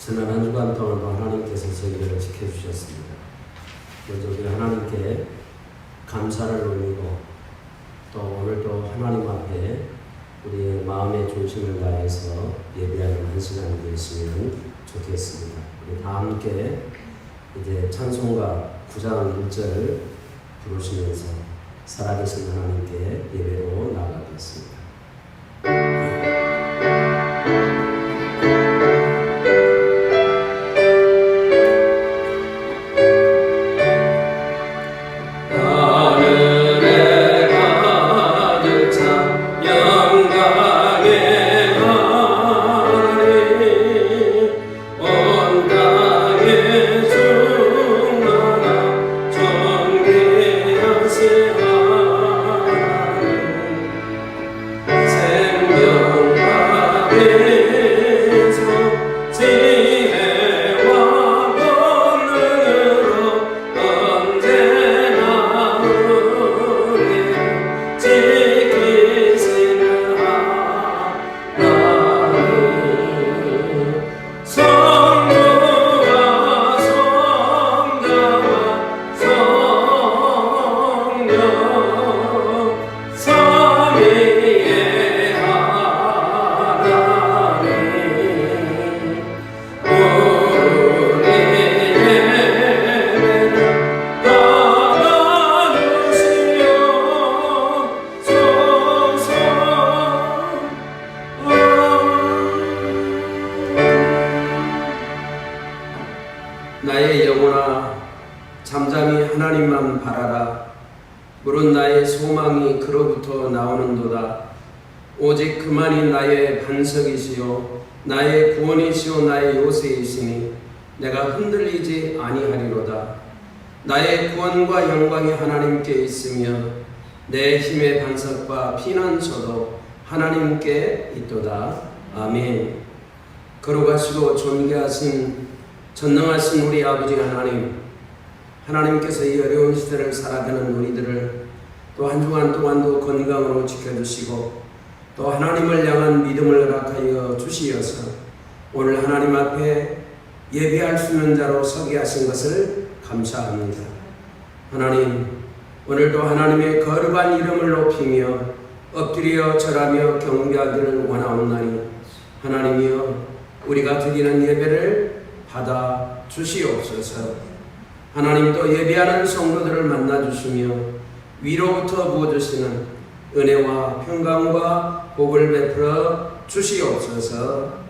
지난 한 주간 동안도 하나님께서 저희를 지켜주셨습니다. 먼저 우리 하나님께 감사를 올리고 또 오늘도 하나님 앞에 우리의 마음의 중심을 다해서 예배하는 한 시간이 되었으면 좋겠습니다. 우리 다 함께 이제 찬송가 9장 1절 부르시면서 살아계신 하나님께 예배로 나아가겠습니다. 나의 영혼아 잠잠히 하나님만 바라라. 물은 나의 소망이 그로부터 나오는도다. 오직 그만이 나의 반석이시요 나의 구원이시요 나의 요새이시니 내가 흔들리지 아니하리로다. 나의 구원과 영광이 하나님께 있으며 내 힘의 반석과 피난처도 하나님께 있도다. 아멘. 거룩하시고 존귀하신 전능하신 우리 아버지 하나님께서 이 어려운 시대를 살아가는 우리들을 또 한 주간 동안도 건강으로 지켜주시고 또 하나님을 향한 믿음을 허락하여 주시어서 오늘 하나님 앞에 예배할 수 있는 자로 서게 하신 것을 감사합니다. 하나님, 오늘도 하나님의 거룩한 이름을 높이며 엎드려 절하며 경배하기를 원하옵나니 하나님이여 우리가 드리는 예배를 받아 주시옵소서. 하나님도 예배하는 성도들을 만나주시며 위로부터 부어주시는 은혜와 평강과 복을 베풀어 주시옵소서.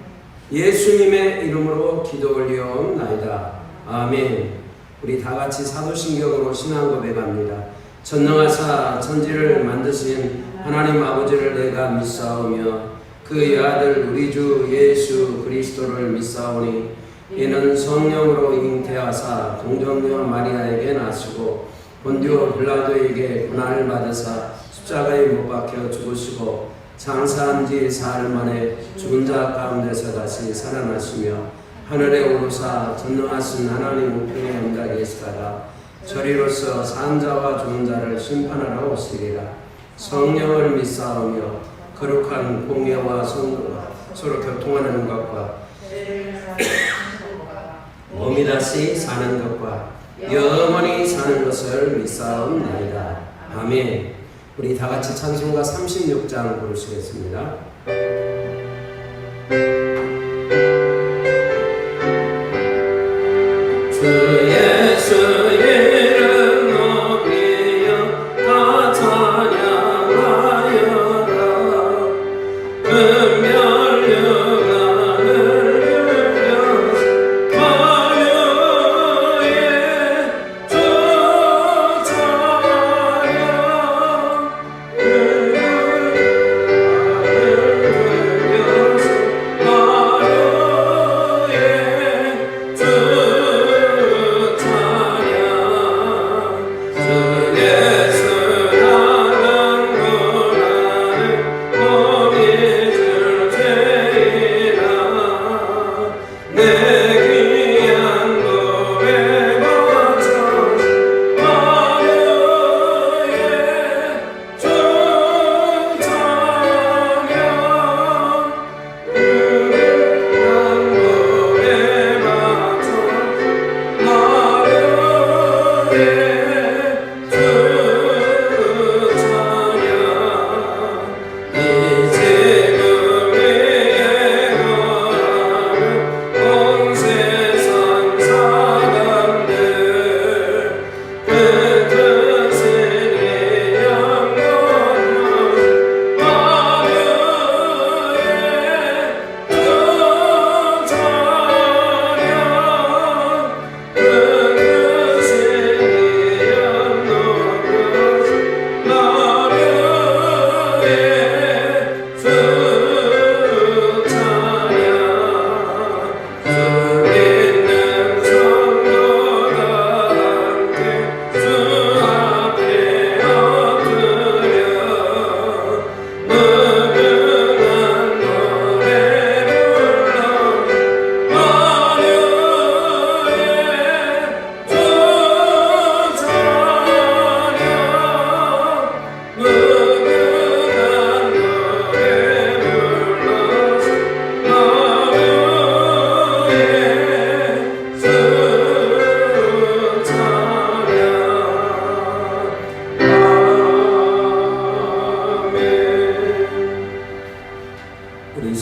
예수님의 이름으로 기도 올리옵나이다. 아멘. 우리 다같이 사도신경으로 신앙 고백합니다. 전능하사 천지를 만드신 하나님 아버지를 내가 믿사오며 그의 아들 우리 주 예수 그리스도를 믿사오니 이는 성령으로 잉태하사 동정녀 마리아에게 나시고 본디오 빌라도에게 고난을 받으사 십자가에 못 박혀 죽으시고 장사한 지 사흘 만에 죽은 자 가운데서 다시 살아나시며 하늘에 오르사 전능하신 하나님 우편에 앉아 계시다가 저리로서 산 자와 죽은 자를 심판하러 오시리라. 성령을 믿사오며 거룩한 공예와 성도가 서로 교통하는 것과 몸이 다시 사는 것과 영원히 사는 것을 믿사옵나이다. 아멘. 우리 다같이 찬송가 36장 부르시겠습니다. 주 예수 이름 높이여 다 찬양하여라. Oh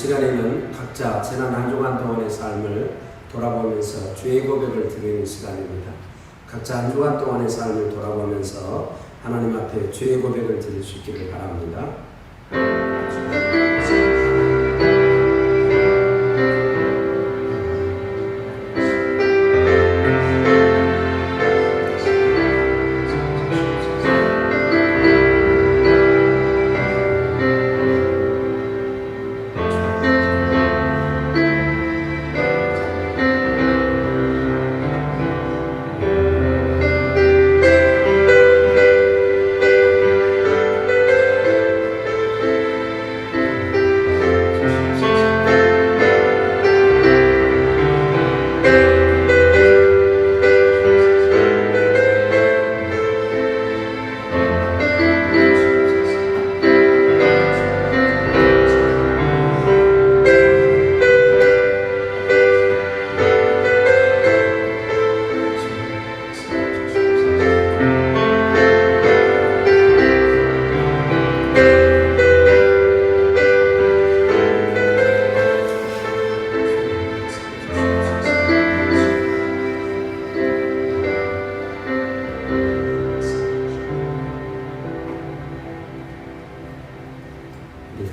시간에는 각자 지난 한 주간 동안의 삶을 돌아보면서 죄의 고백을 드리는 시간입니다. 각자 한 주간 동안의 삶을 돌아보면서 하나님 앞에 죄의 고백을 드릴 수 있기를 바랍니다.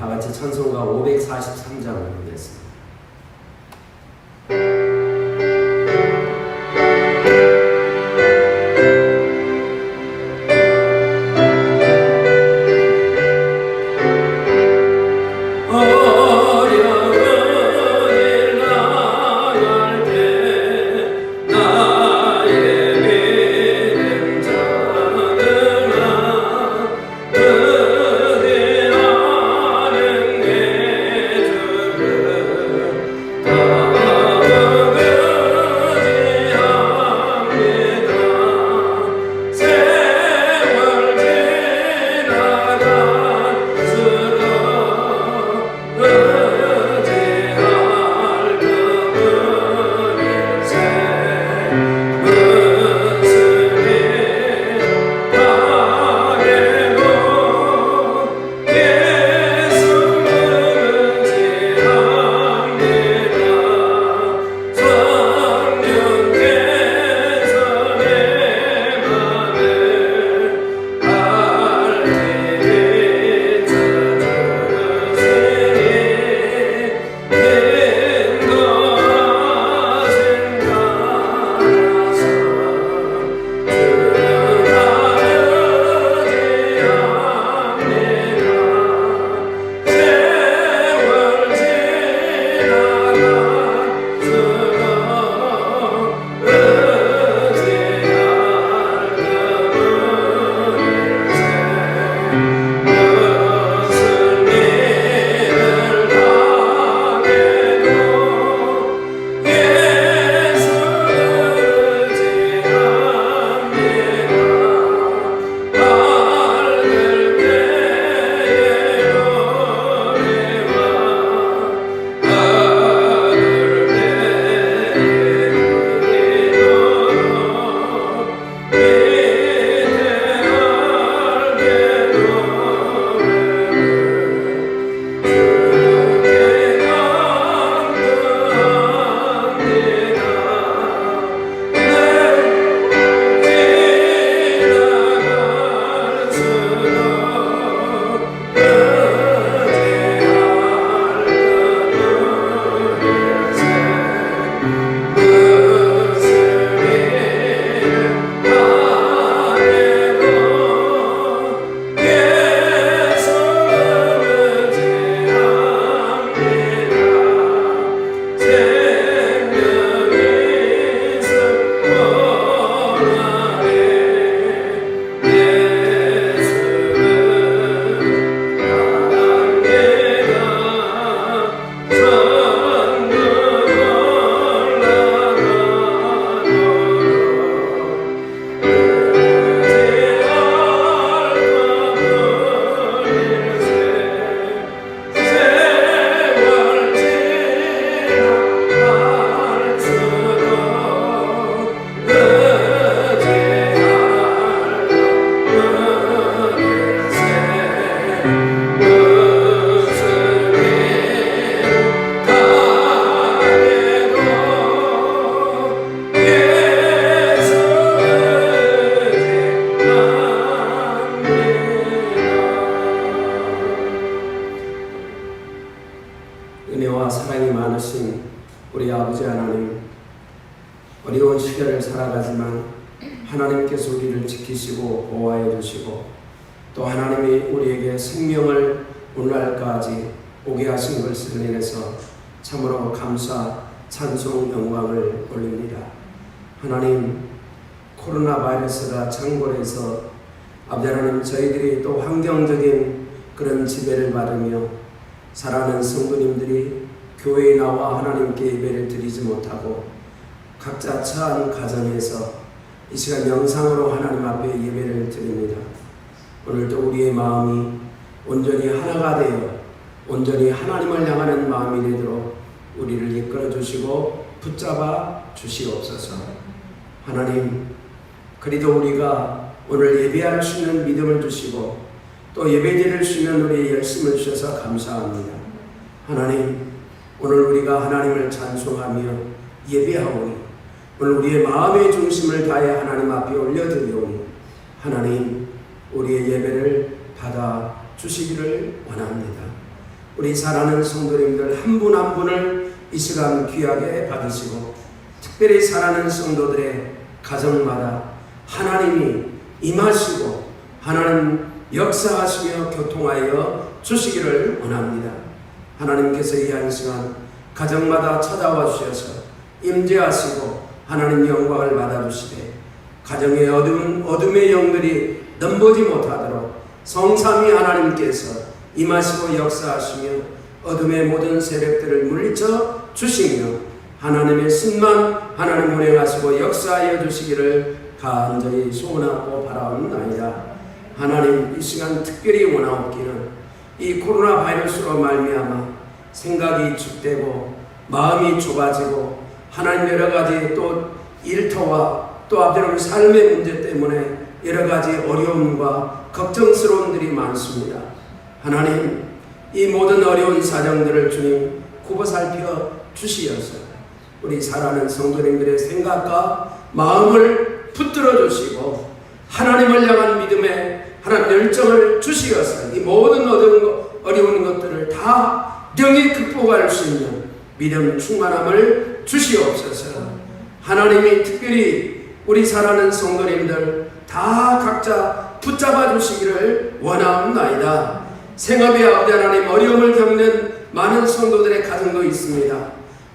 다 같이 찬송가 543장을 부르겠습니다. 은혜와 사랑이 많으신 우리 아버지 하나님, 어려운 시대를 살아가지만 하나님께서 우리를 지키시고 보호하여 주시고 또 하나님이 우리에게 생명을 오늘날까지 오게 하신 것을 인해서 참으로 감사, 찬송, 영광을 올립니다. 하나님, 코로나 바이러스가 창궐해서 아버지 하나님, 저희들이 또 환경적인 그런 지배를 받으며 사랑하는 성도님들이 교회에 나와 하나님께 예배를 드리지 못하고 각자 처한 가정에서 이 시간 영상으로 하나님 앞에 예배를 드립니다. 오늘도 우리의 마음이 온전히 하나가 되어 온전히 하나님을 향하는 마음이 되도록 우리를 이끌어 주시고 붙잡아 주시옵소서. 하나님, 그리도 우리가 오늘 예배할 수 있는 믿음을 주시고 또 예배 드릴 수 있는 우리의 열심을 주셔서 감사합니다. 하나님, 오늘 우리가 하나님을 찬송하며 예배하오니 오늘 우리의 마음의 중심을 다해 하나님 앞에 올려드리오니 하나님, 우리의 예배를 받아 주시기를 원합니다. 우리 사랑하는 성도님들 한 분 한 분을 이 시간 귀하게 받으시고 특별히 사랑하는 성도들의 가정마다 하나님이 임하시고 하나님 역사하시며 교통하여 주시기를 원합니다. 하나님께서 이 한 시간 가정마다 찾아와 주셔서 임재하시고 하나님 영광을 받아주시되 가정의 어둠의 영들이 넘보지 못하도록 성삼위 하나님께서 임하시고 역사하시며 어둠의 모든 세력들을 물리쳐 주시며 하나님의 신만 하나님 운행하시고 역사하여 주시기를 간절히 소원하고 바라옵나이다. 하나님, 이 시간 특별히 원하옵기는 이 코로나 바이러스로 말미암아 생각이 축되고 마음이 좁아지고 하나님 여러 가지 또 일터와 또 앞으로 삶의 문제 때문에 여러 가지 어려움과 걱정스러움들이 많습니다. 하나님, 이 모든 어려운 사정들을 주님 굽어 살펴 주시어서 우리 사랑하는 성도님들의 생각과 마음을 붙들어 주시고 하나님을 향한 믿음의 하나님 열정을 주시어서 이 모든 어려운 것들을 다 능히 극복할 수 있는 믿음 충만함을 주시옵소서. 하나님이 특별히 우리 사랑하는 성도님들 다 각자 붙잡아 주시기를 원하옵나이다. 생업의 아버지 하나님, 어려움을 겪는 많은 성도들의 가정도 있습니다.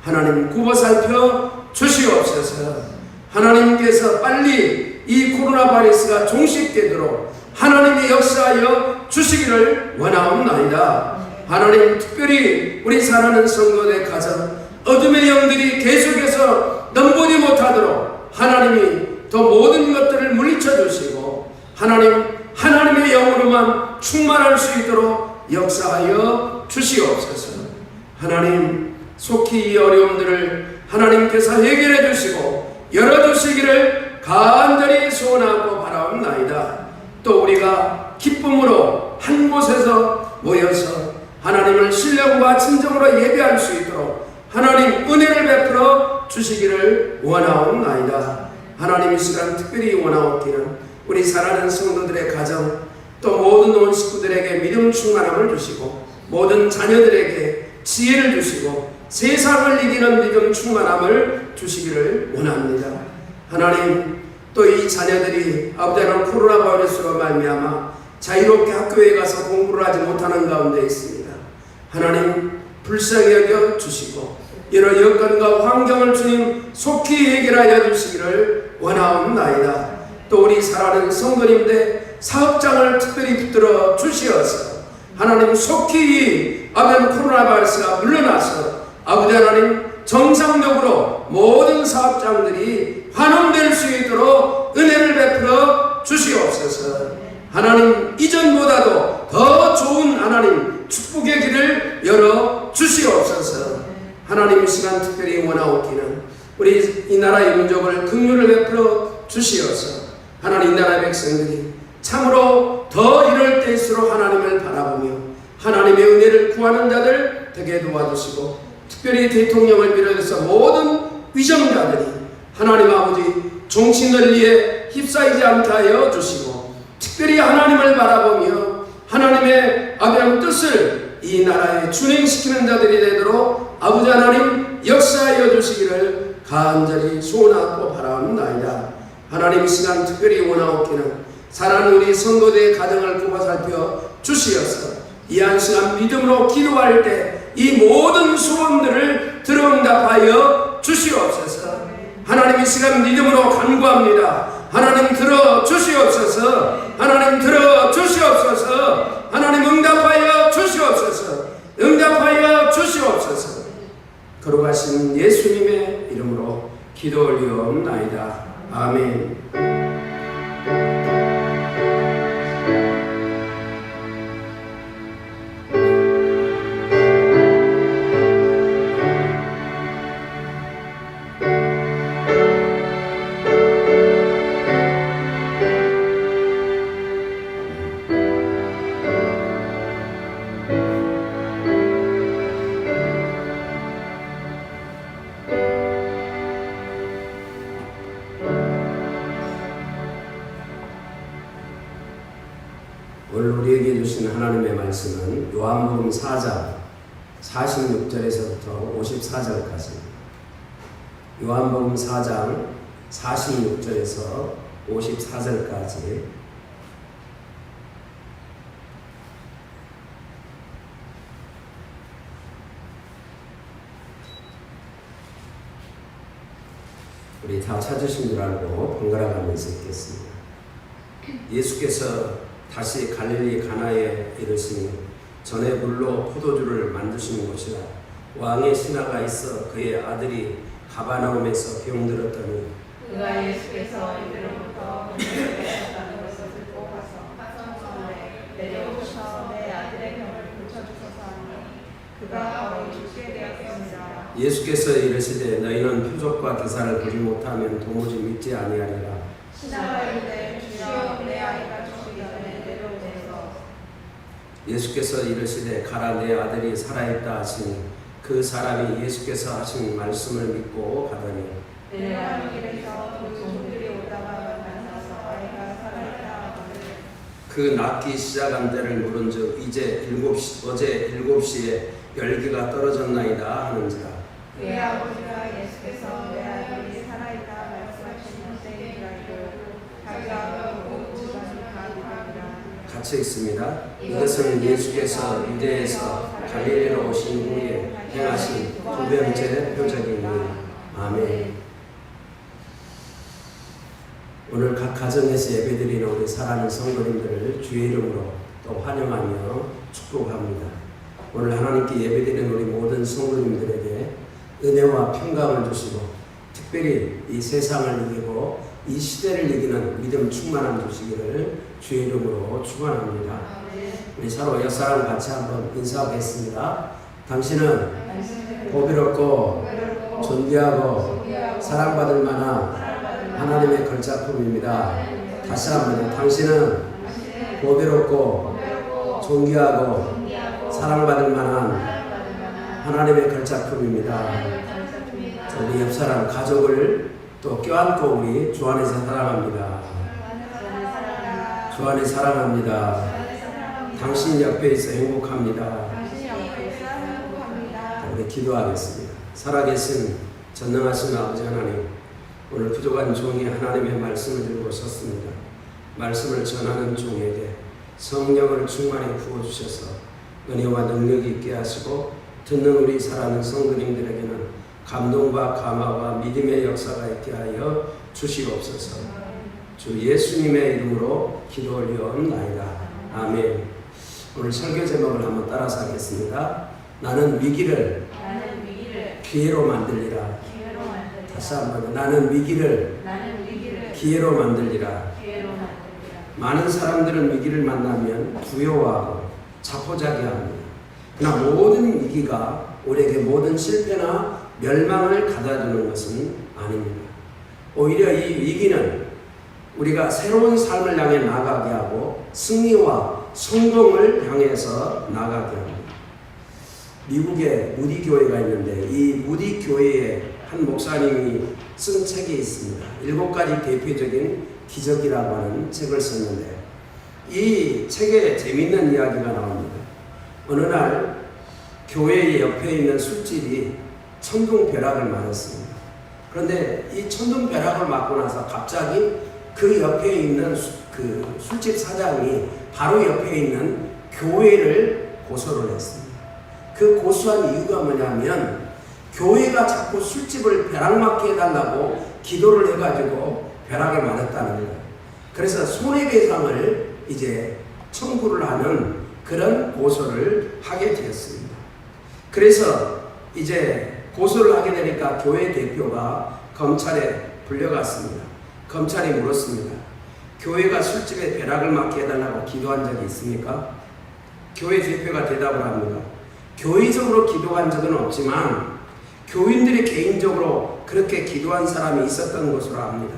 하나님, 굽어 살펴 주시옵소서. 하나님께서 빨리 이 코로나 바이러스가 종식되도록 하나님이 역사하여 주시기를 원하옵나이다. 하나님, 특별히 우리 사랑하는 성도의 가정 어둠의 영들이 계속해서 넘보지 못하도록 하나님이 더 모든 것들을 물리쳐 주시고 하나님의 영으로만 충만할 수 있도록 역사하여 주시옵소서. 하나님, 속히 이 어려움들을 하나님께서 해결해 주시고 열어주시기를 간절히 소원하고 바라옵나이다. 또 우리가 기쁨으로 한 곳에서 모여서 하나님을 신령과 진정으로 예배할 수 있도록 하나님 은혜를 베풀어 주시기를 원하옵나이다. 하나님, 이 시간 특별히 원하옵기는 우리 사랑하는 성도들의 가정 또 모든 온 식구들에게 믿음 충만함을 주시고 모든 자녀들에게 지혜를 주시고 세상을 이기는 믿음 충만함을 주시기를 원합니다. 하나님, 또 이 자녀들이 아버지 하나님 코로나 바이러스로 말미암아 자유롭게 학교에 가서 공부를 하지 못하는 가운데 있습니다. 하나님, 불쌍히 여겨 주시고 이런 여건과 환경을 주님 속히 해결하여 주시기를 원하옵나이다. 또 우리 사랑하는 성도님들 사업장을 특별히 붙들어 주시어서 하나님 속히 아버지 코로나 바이러스가 물러나서 아버지 하나님 정상적으로 모든 사업장들이 환원될 수 있도록 은혜를 베풀어 주시옵소서. 하나님, 이전보다도 더 좋은 하나님 축복의 길을 열어 주시옵소서. 하나님, 이 시간 특별히 원하옵기는 우리 이 나라의 민족을 긍휼을 베풀어 주시어서 하나님, 이 나라의 백성들이 참으로 더 이럴 때일수록 하나님을 바라보며 하나님의 은혜를 구하는 자들 되게 도와주시고 특별히 대통령을 비롯해서 모든 위정자들이 하나님 아버지 정치 논리에 휩싸이지 않게 하여 주시고 특별히 하나님을 바라보며 하나님의 아버지의 뜻을 이 나라에 준행시키는 자들이 되도록 아버지 하나님 역사하여 주시기를 간절히 소원하고 바라옵나이다. 하나님, 이 시간 특별히 원하옵기는 사랑하는 우리 성도들의 가정을 굽어 살펴 주시어서 이 한 시간 믿음으로 기도할 때 이 모든 소원들을 들어응답하여 주시옵소서. 하나님, 이 시간 믿음으로 간구합니다. 하나님 들어 주시옵소서. 하나님 들어 주시옵소서. 하나님 응답하여 주시옵소서. 응답하여 주시옵소서. 거룩하신 예수님의 이름으로 기도 올리옵나이다. 아멘. 오늘 우리에게 주신 하나님의 말씀은 요한복음 4장 46절에서부터 54절까지, 요한복음 4장 46절에서 54절까지 우리 다 찾으신 줄 알고 번갈아 가면서 읽겠습니다. 예수께서 다시 갈릴리 가나에 이르시니 전에 물로 포도주를 만드시는 곳이라. 왕의 신하가 있어 그의 아들이 가버나움에서 병들었더니 그가 예수께서 이들로부터 문제를 빼앗았다는 것을 듣고 가서 가성성에 내려오셔서 내 아들의 병을 고쳐주소서 하니 그가 거의 죽게 되었습니다. 예수께서 이르시되 너희는 표적과 기사를 보지 못하면 도무지 믿지 아니하리라. 신하가 이르되 주여 내 아이가 죽기 전에 내려오소서. 예수께서 이르시되 가라, 내 아들이 살아있다 하시니 그 사람이 예수께서 하신 말씀을 믿고 가더니 내려가는 길에서 그 종들이 오다가 만나서 아이가 살아있다 하거늘 그 낫기 시작한 때를 물은즉 이제 어제 7시에 열기가 떨어졌나이다 하는지라. 그의 아버지가 예수께서 내 아들이 살아있다 말씀하시는 때인 줄 알고 자기가 곧 집안이 가득하니라. 같이 읽습니다. 이것은 예수께서 유대에서 갈릴리로 오신 후에 행하신 두 번째 표적이니. 아멘. 오늘 각 가정에서 예배드리는 우리 사랑하는 성도님들을 주의 이름으로 또 환영하며 축복합니다. 오늘 하나님께 예배드리는 우리 모든 성도님들에게 은혜와 평강을 주시고 특별히 이 세상을 이기고 이 시대를 이기는 믿음 충만함 주시기를 주의 이름으로 축원합니다. 우리 서로 옆사람 같이 한번 인사하겠습니다. 당신은 보배롭고 존귀하고 사랑받을 만한 하나님의 걸작품입니다. 다시 한번, 당신은 보배롭고 존귀하고 사랑받을 만한 하나님의 걸작품입니다. 우리 옆사람 가족을 또 껴안고 우리 주 안에서 사랑합니다. 주 안에 사랑합니다. 당신 옆에 있어 행복합니다. 우리 기도하겠습니다. 살아계신 전능하신 아버지 하나님, 오늘 부족한 종이 하나님의 말씀을 들고 섰습니다. 말씀을 전하는 종에게 성령을 충만히 부어주셔서 은혜와 능력이 있게 하시고 듣는 우리 사랑하는 성도님들에게는 감동과 감화와 믿음의 역사가 있게 하여 주시옵소서. 주 예수님의 이름으로 기도 올리옵나이다. 아멘. 오늘 설교 제목을 한번 따라서 하겠습니다. 나는 위기를 기회로 만들리라. 다시 한번, 나는 위기를 기회로 만들리라. 많은 사람들은 위기를 만나면 두려워하고 자포자기합니다. 그러나 모든 위기가 우리에게 모든 실패나 멸망을 가져다주는 것은 아닙니다. 오히려 이 위기는 우리가 새로운 삶을 향해 나가게 하고 승리와 성공을 향해서 나가게 합니다. 미국에 무디 교회가 있는데 이 무디 교회에 한 목사님이 쓴 책이 있습니다. 7가지 대표적인 기적이라고 하는 책을 썼는데 이 책에 재미있는 이야기가 나옵니다. 어느 날 교회 옆에 있는 술집이 천둥벼락을 맞았습니다. 그런데 이 천둥벼락을 맞고 나서 갑자기 그 옆에 있는 그 술집 사장이 바로 옆에 있는 교회를 고소를 했습니다. 그 고소한 이유가 뭐냐면 교회가 자꾸 술집을 벼락 맞게 해달라고 기도를 해가지고 벼락을 맞았다는 거예요. 그래서 손해배상을 이제 청구를 하는 그런 고소를 하게 되었습니다. 그래서 이제 고소를 하게 되니까 교회 대표가 검찰에 불려갔습니다. 검찰이 물었습니다. 교회가 술집에 벼락을 맞게 해달라고 기도한 적이 있습니까? 교회 대표가 대답을 합니다. 교회적으로 기도한 적은 없지만 교인들이 개인적으로 그렇게 기도한 사람이 있었던 것으로 압니다.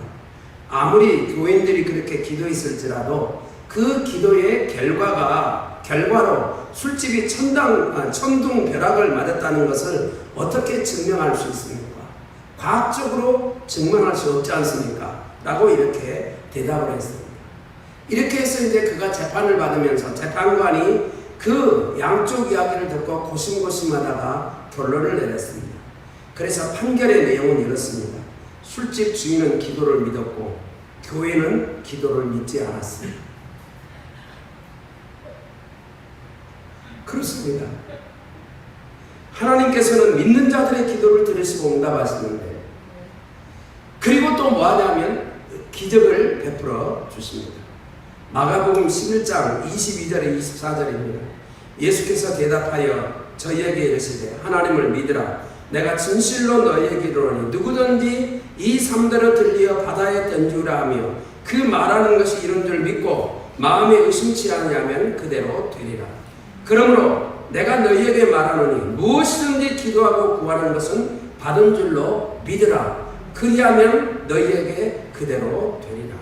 아무리 교인들이 그렇게 기도했을지라도 그 기도의 결과로 술집이 천둥벼락을 맞았다는 것을 어떻게 증명할 수 있습니까? 과학적으로 증명할 수 없지 않습니까? 라고 이렇게 대답을 했습니다. 이렇게 해서 이제 그가 재판을 받으면서 재판관이 그 양쪽 이야기를 듣고 고심고심하다가 결론을 내렸습니다. 그래서 판결의 내용은 이렇습니다. 술집 주인은 기도를 믿었고 교회는 기도를 믿지 않았습니다. 그렇습니다. 하나님께서는 믿는 자들의 기도를 들으시고 응답하시는데, 그리고 또 뭐하냐면 기적을 베풀어 주십니다. 마가복음 11장 22절에 24절입니다. 예수께서 대답하여 저희에게 이르시되 하나님을 믿으라. 내가 진실로 너희에게 이르노니 누구든지 이 삼대로 들리어 바다에 던지우라 하며 그 말하는 것이 이런 줄 믿고 마음에 의심치 아니하면 그대로 되리라. 그러므로 내가 너희에게 말하노니 무엇이든지 기도하고 구하는 것은 받은 줄로 믿으라. 그리하면 너희에게 그대로 되리라.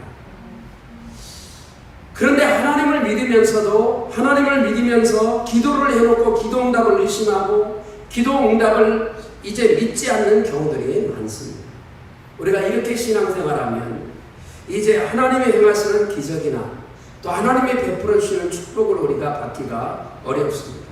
그런데 하나님을 믿으면서 기도를 해놓고 기도 응답을 의심하고 기도 응답을 이제 믿지 않는 경우들이 많습니다. 우리가 이렇게 신앙생활하면 이제 하나님의 행하시는 기적이나 또 하나님의 베풀어 주시는 축복을 우리가 받기가 어렵습니다.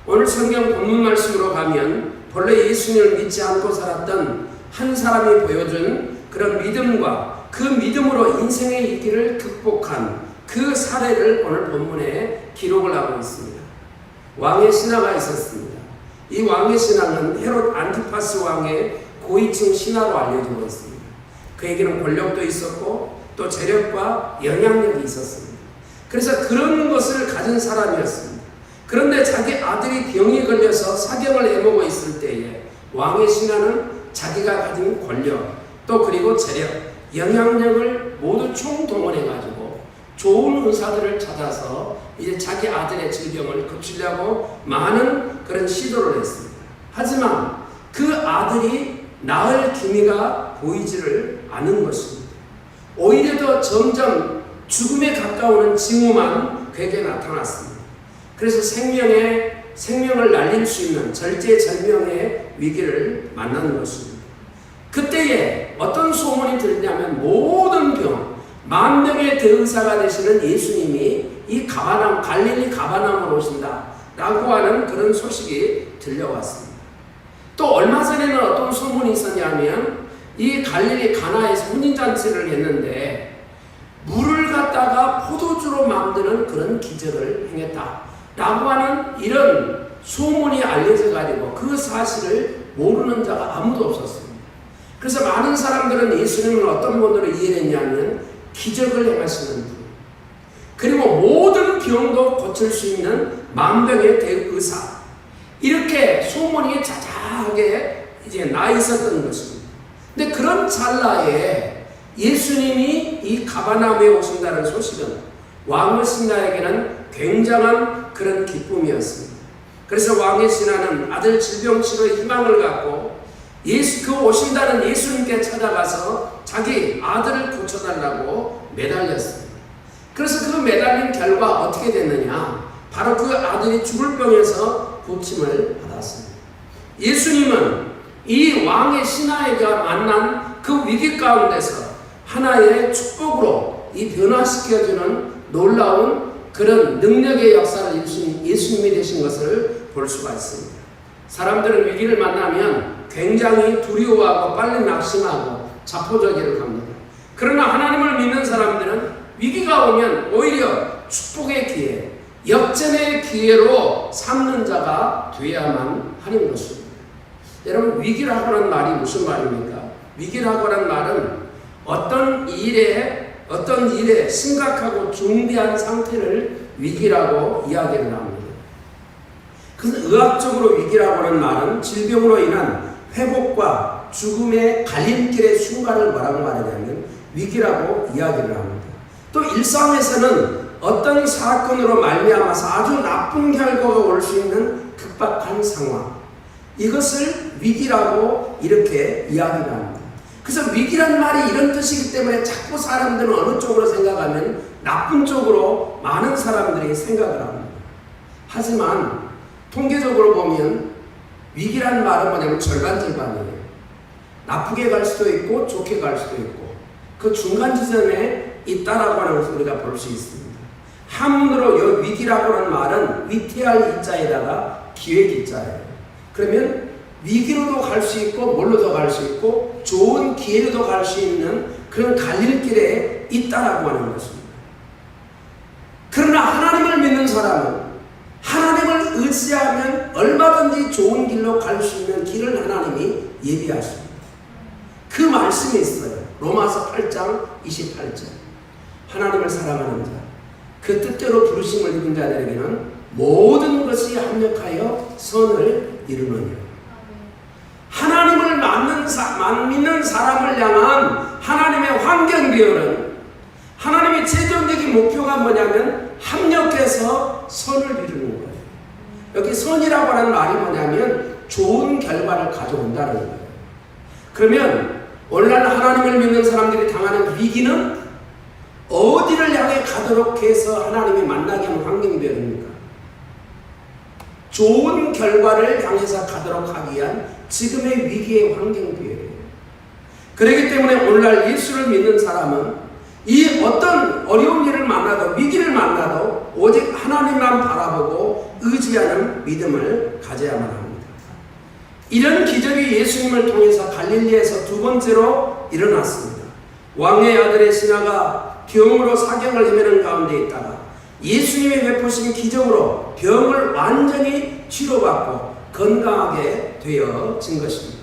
오늘 성경 본문 말씀으로 가면 본래 예수님을 믿지 않고 살았던 한 사람이 보여준 그런 믿음과 그 믿음으로 인생의 위기를 극복한 그 사례를 오늘 본문에 기록을 하고 있습니다. 왕의 신하가 있었습니다. 이 왕의 신하는 헤롯 안티파스 왕의 고위층 신하로 알려지고 있습니다. 그에게는 권력도 있었고 또 재력과 영향력이 있었습니다. 그래서 그런 것을 가진 사람이었습니다. 그런데 자기 아들이 병이 걸려서 사경을 애먹고 있을 때에 왕의 신하는 자기가 가진 권력 또 그리고 재력, 영향력을 모두 총동원해가지고 좋은 의사들을 찾아서 이제 자기 아들의 질병을 고치려고 많은 그런 시도를 했습니다. 하지만 그 아들이 나을 기미가 보이지를 않은 것입니다. 오히려 더 점점 죽음에 가까우는 징후만 그에게 나타났습니다. 그래서 생명을 날릴 수 있는 절제절명의 위기를 만나는 것입니다. 그때에 어떤 소문이 들리냐면 모든 병, 만병의 대의사가 되시는 예수님이 이 갈릴리 가버나움으로 오신다 라고 하는 그런 소식이 들려왔습니다. 또 얼마 전에는 어떤 소문이 있었냐면 이 갈릴리 가나에서 혼인잔치를 했는데 물을 갖다가 포도주로 만드는 그런 기적을 행했다 라고 하는 이런 소문이 알려져 가지고 그 사실을 모르는 자가 아무도 없었습니다. 그래서 많은 사람들은 예수님을 어떤 분으로 이해했냐면 기적을 행하시는 분, 그리고 모든 병도 고칠 수 있는 만병의 대의사, 이렇게 소문이 자자하게 이제 나 있었던 것입니다. 근데 그런 찰나에 예수님이 이 가버나움에 오신다는 소식은 왕의 신하에게는 굉장한 그런 기쁨이었습니다. 그래서 왕의 신하는 아들 질병 치료에 희망을 갖고 그 오신다는 예수님께 찾아가서 자기 아들을 고쳐달라고 매달렸습니다. 그래서 그 매달린 결과 어떻게 됐느냐? 바로 그 아들이 죽을 병에서 고침을 받았습니다. 예수님은 이 왕의 신하에게 만난 그 위기 가운데서 하나의 축복으로 이 변화시켜주는 놀라운 그런 능력의 역사를 예수님이 되신 것을 볼 수가 있습니다. 사람들은 위기를 만나면 굉장히 두려워하고 빨리 낙심하고 자포자기를 합니다. 그러나 하나님을 믿는 사람들은 위기가 오면 오히려 축복의 기회, 역전의 기회로 삼는 자가 되어야만 하는 것입니다. 여러분, 위기라고 하는 말이 무슨 말입니까? 위기라고 하는 말은 어떤 일에 심각하고 중대한 상태를 위기라고 이야기를 합니다. 그래서 의학적으로 위기라고 하는 말은 질병으로 인한 회복과 죽음의 갈림길의 순간을 뭐라고 말하냐면 위기라고 이야기를 합니다. 또 일상에서는 어떤 사건으로 말미암아서 아주 나쁜 결과가 올 수 있는 급박한 상황, 이것을 위기라고 이렇게 이야기를 합니다. 그래서 위기란 말이 이런 뜻이기 때문에 자꾸 사람들은 어느 쪽으로 생각하면 나쁜 쪽으로 많은 사람들이 생각을 합니다. 하지만 통계적으로 보면 위기란 말은 뭐냐면 절반이에요. 나쁘게 갈 수도 있고 좋게 갈 수도 있고 그 중간 지점에 있다라고 하는 것을 우리가 볼 수 있습니다. 한문으로 이 위기라고 하는 말은 위태할 이자에다가 기획 이자예요. 그러면 위기로도 갈 수 있고 뭘로도 갈 수 있고 좋은 기회로도 갈 수 있는 그런 갈림길에 있다라고 하는 것입니다. 그러나 하나님을 믿는 사람은 하나님을 의지하면 얼마든지 좋은 길로 갈 수 있는 길을 하나님이 예비하십니다. 그 말씀이 있어요. 로마서 8장 28절. 하나님을 사랑하는 자, 그 뜻대로 부르심을 입은 자들에게는 모든 것이 합력하여 선을 이루느니라. 하나님을 믿는 사람을 향한 하나님의 환경 비율은 하나님의 최종적인 목표가 뭐냐면 합력해서 선을 이루는 거예요. 여기 선이라고 하는 말이 뭐냐면 좋은 결과를 가져온다는 거예요. 그러면 오늘날 하나님을 믿는 사람들이 당하는 위기는 어디를 향해 가도록 해서 하나님이 만나게 하는 환경이 되는가? 좋은 결과를 향해서 가도록 하기 위한 지금의 위기의 환경이에요. 그렇기 때문에 오늘날 예수를 믿는 사람은 이 어떤 어려운 일을 만나도 위기를 만나도 오직 하나님만 바라보고 의지하는 믿음을 가져야만 합니다. 이런 기적이 예수님을 통해서 갈릴리에서 두 번째로 일어났습니다. 왕의 아들의 신하가 병으로 사경을 헤매는 가운데 있다가 예수님이 베푸신 기적으로 병을 완전히 치료받고 건강하게 되어진 것입니다.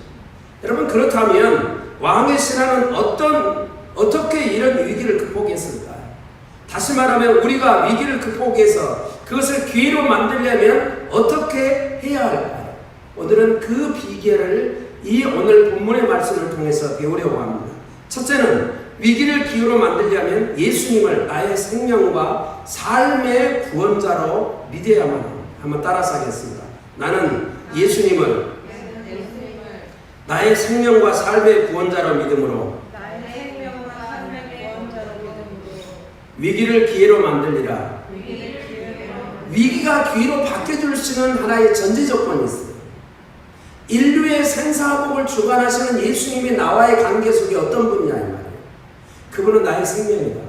여러분, 그렇다면 왕의 신하는 어떻게 이런 위기를 극복했을까요? 다시 말하면 우리가 위기를 극복해서 그것을 기회로 만들려면 어떻게 해야 할까요? 오늘은 그 비결을 이 오늘 본문의 말씀을 통해서 배우려고 합니다. 첫째는 위기를 기회로 만들려면 예수님을 나의 생명과 삶의 구원자로 믿어야만 합니다. 한번 따라서 하겠습니다. 나는 예수님을 나의 생명과 삶의 구원자로 믿음으로 위기를 기회로 만들리라. 위기가 기회로 바뀌어줄 수 있는 하나의 전제 조건이 있어요. 인류의 생사복을 주관하시는 예수님이 나와의 관계 속에 어떤 분이냐 이 말이에요. 그분은 나의 생명이다.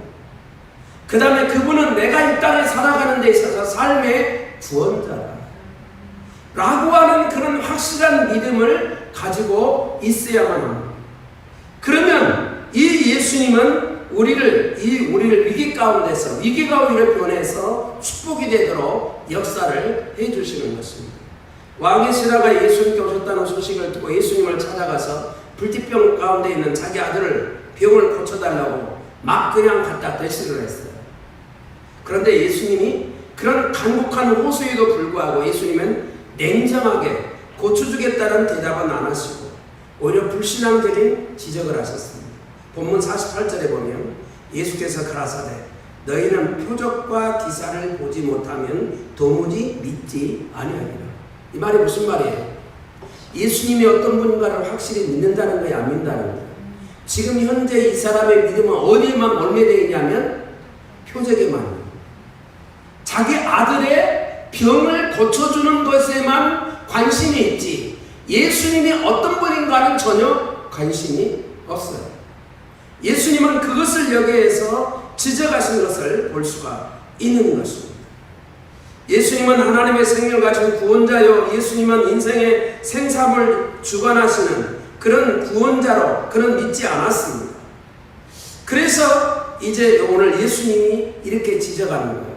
그 다음에 그분은 내가 이 땅에 살아가는 데 있어서 삶의 구원자다 라고 하는 그런 확실한 믿음을 가지고 있어야만 합니다. 그러면 이 예수님은 우리를 위기 가운데서 위기가 오히려 변해서 축복이 되도록 역사를 해주시는 것입니다. 왕의 신하가 예수님께 오셨다는 소식을 듣고 예수님을 찾아가서 불치병 가운데 있는 자기 아들을 병을 고쳐달라고 막 그냥 갖다 대시를 했어요. 그런데 예수님이 그런 간곡한 호소에도 불구하고 예수님은 냉정하게 고쳐주겠다는 대답은 안 하시고 오히려 불신앙적인 지적을 하셨습니다. 본문 48절에 보면 예수께서 가라사대 너희는 표적과 기사를 보지 못하면 도무지 믿지 아니하리라. 이 말이 무슨 말이에요? 예수님이 어떤 분인가를 확실히 믿는다는 거야, 안 믿는다는 거야? 지금 현재 이 사람의 믿음은 어디에만 몰매되어 있냐면 표적에만. 자기 아들의 병을 고쳐주는 것에만 관심이 있지 예수님이 어떤 분인가는 전혀 관심이 없어요. 예수님은 그것을 여기에서 지적하신 것을 볼 수가 있는 것입니다. 예수님은 하나님의 생명을 가진 구원자요, 예수님은 인생의 생사를 주관하시는 그런 구원자로 그는 믿지 않았습니다. 그래서 이제 오늘 예수님이 이렇게 지적하는 거예요.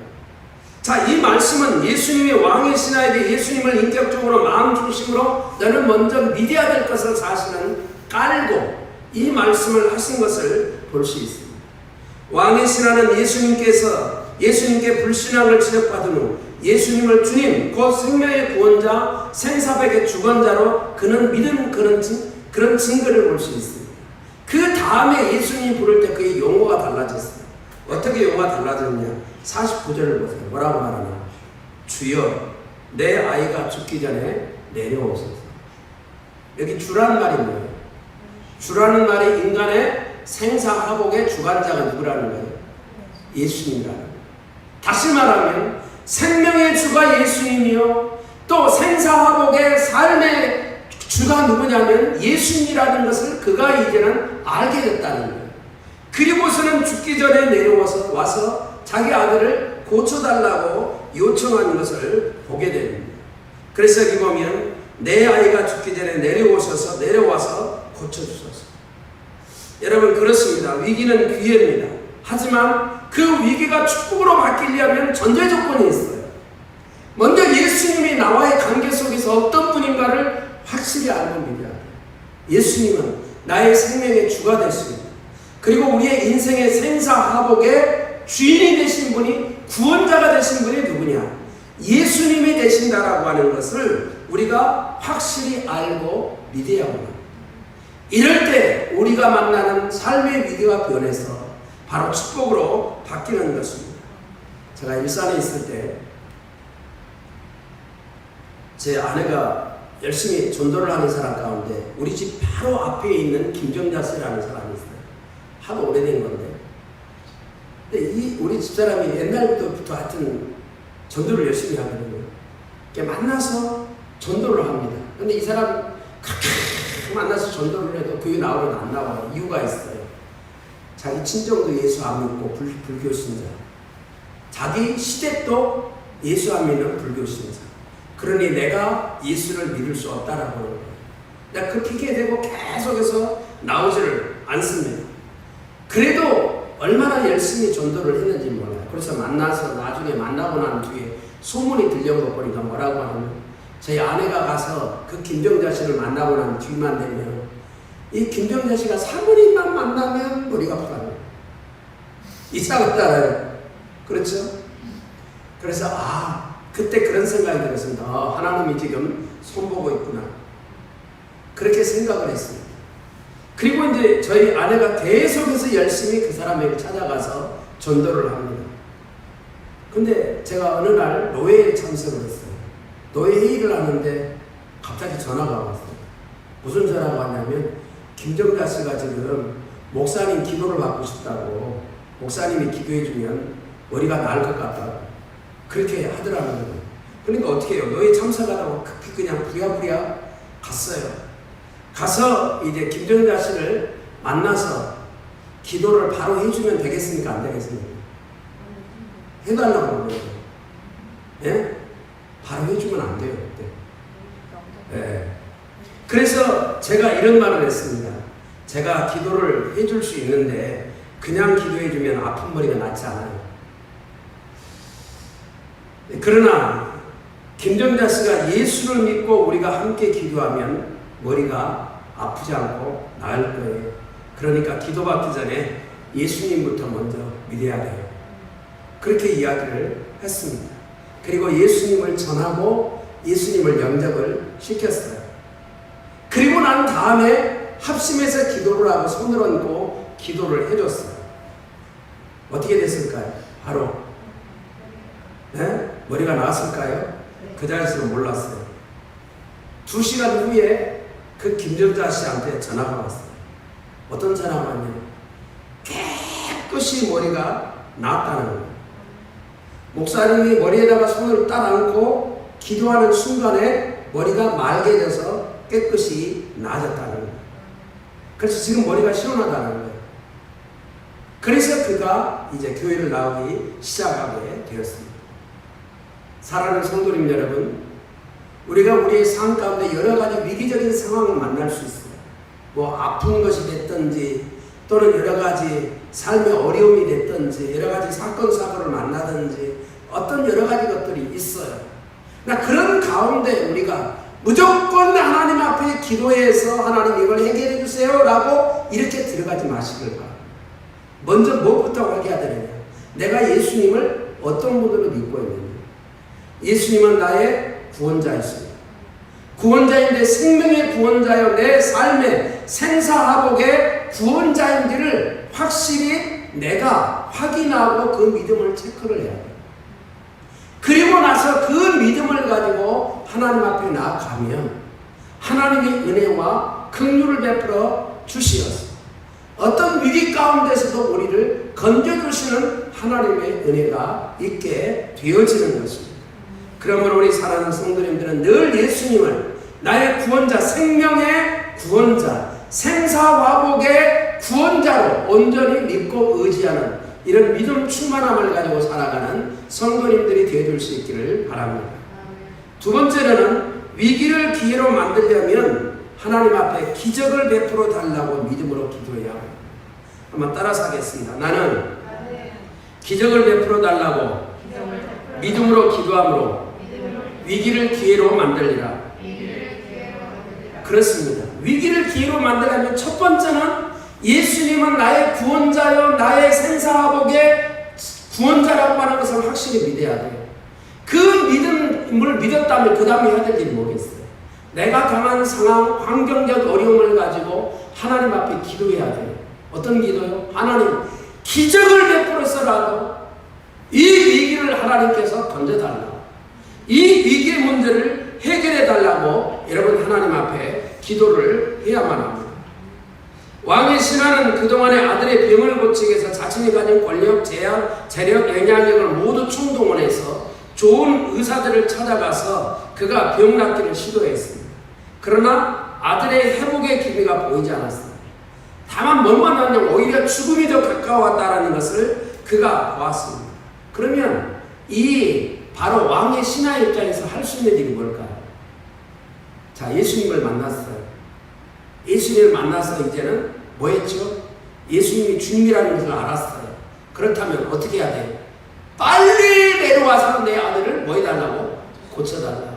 자, 이 말씀은 예수님이 왕의 신하에게 예수님을 인격적으로 마음 중심으로 너는 먼저 믿어야 될 것을 사실은 깔고 이 말씀을 하신 것을 볼 수 있습니다. 왕의 신하는 예수님께 불신앙을 지적받은 후 예수님을 주님, 곧 생명의 구원자, 생사백의 주권자로 그는 믿은 그런 증거를 볼 수 있습니다. 그 다음에 예수님이 부를 때 그의 용어가 달라졌어요. 어떻게 용어가 달라졌냐? 49절을 보세요. 뭐라고 말하나? 주여, 내 아이가 죽기 전에 내려오소서. 여기 주라는 말이 뭐예요? 주라는 말이 인간의 생사화복의 주관자가 누구라는 거예요? 예수님이라는 거예요. 다시 말하면 생명의 주가 예수님이요, 또 생사화복의 삶의 주가 누구냐면 예수님이라는 것을 그가 이제는 알게 됐다는 거예요. 그리고서는 죽기 전에 와서 자기 아들을 고쳐달라고 요청하는 것을 보게 됩니다. 그래서 여기 보면 내 아이가 죽기 전에 내려와서 고쳐주소서. 여러분, 그렇습니다. 위기는 기회입니다. 하지만 그 위기가 축복으로 바뀌려면 전제 조건이 있어요. 먼저 예수님이 나와의 관계 속에서 어떤 분인가를 확실히 알고 믿어야 돼요. 예수님은 나의 생명의 주가 됐습니다. 그리고 우리의 인생의 생사화복의 주인이 되신 분이, 구원자가 되신 분이 누구냐? 예수님이 되신다라고 하는 것을 우리가 확실히 알고 믿어야 합니다. 이럴 때 우리가 만나는 삶의 위기가 변해서 바로 축복으로 바뀌는 것입니다. 제가 일산에 있을 때 제 아내가 열심히 전도를 하는 사람 가운데 우리 집 바로 앞에 있는 김정자 씨라는 사람이 있어요. 하도 오래된 건데. 근데 우리 집사람이 옛날부터 하여튼 전도를 열심히 하거든요. 만나서 전도를 합니다. 근데 이 사람 그렇게 만나서 전도를 해도 교회 나오면 안 나와요. 이유가 있어요. 자기 친정도 예수 안 믿고 불교 신자. 자기 시댁도 예수 안 믿는 불교 신자. 그러니 내가 예수를 믿을 수 없다라고 하는 거예요. 내가 그렇게 되고 계속해서 나오지를 않습니다. 그래도 얼마나 열심히 전도를 했는지 몰라요. 그래서 나중에 만나고 난 뒤에 소문이 들려온 거 보니까 뭐라고 하냐면 저희 아내가 가서 그 김정자 씨를 만나고 난 뒤만 되면 이 김정자 씨가 사모님만 만나면 머리가 아파요. 이상하잖아요. 그렇죠? 그래서 그때 그런 생각이 들었습니다. 하나님이 지금 손보고 있구나. 그렇게 생각을 했습니다. 그리고 이제 저희 아내가 계속해서 열심히 그 사람에게 찾아가서 전도를 합니다. 근데 제가 어느 날 노예에 참석을 했어요. 노예 회의를 하는데 갑자기 전화가 왔어요. 무슨 전화가 왔냐면 김정자 씨가 지금 목사님 기도를 받고 싶다고, 목사님이 기도해주면 머리가 나을 것 같다고 그렇게 하더라고요. 그러니까 어떻게 해요? 노예 참석하다고 급히 그냥 부랴부랴 갔어요. 가서 이제 김정자 씨를 만나서 기도를 바로 해주면 되겠습니까? 안 되겠습니까? 해달라고 그러고요. 예? 바로 해주면 안 돼요. 그때. 예. 그래서 제가 이런 말을 했습니다. 제가 기도를 해줄 수 있는데 그냥 기도해주면 아픈 머리가 낫지 않아요. 그러나 김정자 씨가 예수를 믿고 우리가 함께 기도하면 머리가 아프지 않고 나을 거예요. 그러니까 기도받기 전에 예수님부터 먼저 믿어야 돼요. 그렇게 이야기를 했습니다. 그리고 예수님을 전하고 예수님을 영접을 시켰어요. 그리고 난 다음에 합심해서 기도를 하고 손을 얹고 기도를 해줬어요. 어떻게 됐을까요? 바로 머리가 나았을까요? 그 자리에서 몰랐어요. 2시간 후에 그 김정자 씨한테 전화가 왔어요. 어떤 전화가 왔냐면 깨끗이 머리가 나았다는 거예요. 목사님이 머리에다가 손을 딱 얹고 기도하는 순간에 머리가 맑게 돼서 깨끗이 나아졌다는 거예요. 그래서 지금 머리가 시원하다는 거예요. 그래서 그가 이제 교회를 나오기 시작하게 되었습니다. 사랑하는 성도님 여러분, 우리가 우리의 삶 가운데 여러 가지 위기적인 상황을 만날 수 있어요. 뭐 아픈 것이 됐든지 또는 여러 가지 삶의 어려움이 됐든지 여러 가지 사건 사고를 만나든지 어떤 여러 가지 것들이 있어요. 그러나 그런 가운데 우리가 무조건 하나님 앞에 기도해서 하나님 이걸 해결해 주세요 라고 이렇게 들어가지 마시길 바랍니다. 먼저 무엇부터 확인해야 되느냐? 내가 예수님을 어떤 분으로 믿고 있느냐? 예수님은 나의 구원자이십니다. 구원자인데 생명의 구원자여 내 삶의 생사화복의 구원자인지를 확실히 내가 확인하고 그 믿음을 체크를 해야 돼요. 그리고 나서 그 믿음을 가지고 하나님 앞에 나아가면 하나님의 은혜와 긍휼을 베풀어 주시어서 어떤 위기 가운데서도 우리를 건져주시는 하나님의 은혜가 있게 되어지는 것입니다. 그러므로 우리 사랑하는 성도님들은 늘 예수님을 나의 구원자, 생명의 구원자, 생사화복의 구원자로 온전히 믿고 의지하는 이런 믿음 충만함을 가지고 살아가는 성도님들이 되어줄 수 있기를 바랍니다. 두 번째로는 위기를 기회로 만들려면 하나님 앞에 기적을 베풀어 달라고 믿음으로 기도해야 합니다. 한번 따라서 하겠습니다. 나는 기적을 베풀어 달라고 믿음으로 기도함으로 위기를 기회로 만들리라. 그렇습니다. 위기를 기회로 만들려면 첫 번째는 예수님은 나의 구원자요 나의 생사화복의 구원자라고 하는 것을 확실히 믿어야 돼요. 그 믿음을 믿었다면 그 다음에 해야 될 일이 뭐겠어요? 내가 당한 상황, 환경적 어려움을 가지고 하나님 앞에 기도해야 돼요. 어떤 기도요? 하나님 기적을 베풀어서라도 이 위기를 하나님께서 건져달라고, 이 위기의 문제를 해결해 달라고 여러분 하나님 앞에 기도를 해야만 합니다. 왕의 신하는 그동안의 아들의 병을 고치기 위해서 자신이 가진 권력, 재력, 영향력을 모두 총동원해서 좋은 의사들을 찾아가서 그가 병 낫기를 시도했습니다. 그러나 아들의 회복의 기미가 보이지 않았습니다. 다만 뭐만 하냐면 오히려 죽음이 더 가까웠다는 것을 그가 보았습니다. 그러면 이 바로 왕의 신하의 입장에서 할 수 있는 일이 뭘까요? 자, 예수님을 만났어요. 예수님을 만나서 이제는 뭐 했죠? 예수님이 주님이라는 것을 알았어요. 그렇다면 어떻게 해야 돼요? 빨리 내려와서 내 아들을 뭐 해달라고? 고쳐달라고.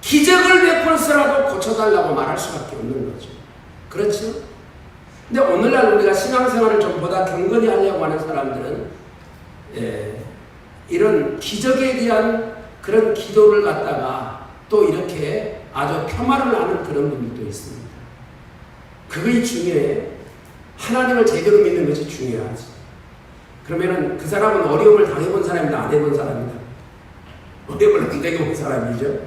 기적을 베풀어서라도 고쳐달라고 말할 수밖에 없는 거죠. 그렇죠? 근데 오늘날 우리가 신앙생활을 좀 보다 경건히 하려고 하는 사람들은 이런 기적에 대한 그런 기도를 갖다가 또 이렇게 아주 폄하를 하는 그런 분들도 있습니다. 그것이 중요해. 하나님을 제대로 믿는 것이 중요하지. 그러면은 그 사람은 어려움을 당해본 사람이다, 안 해본 사람이다? 어려움을 안 당해본 사람이죠.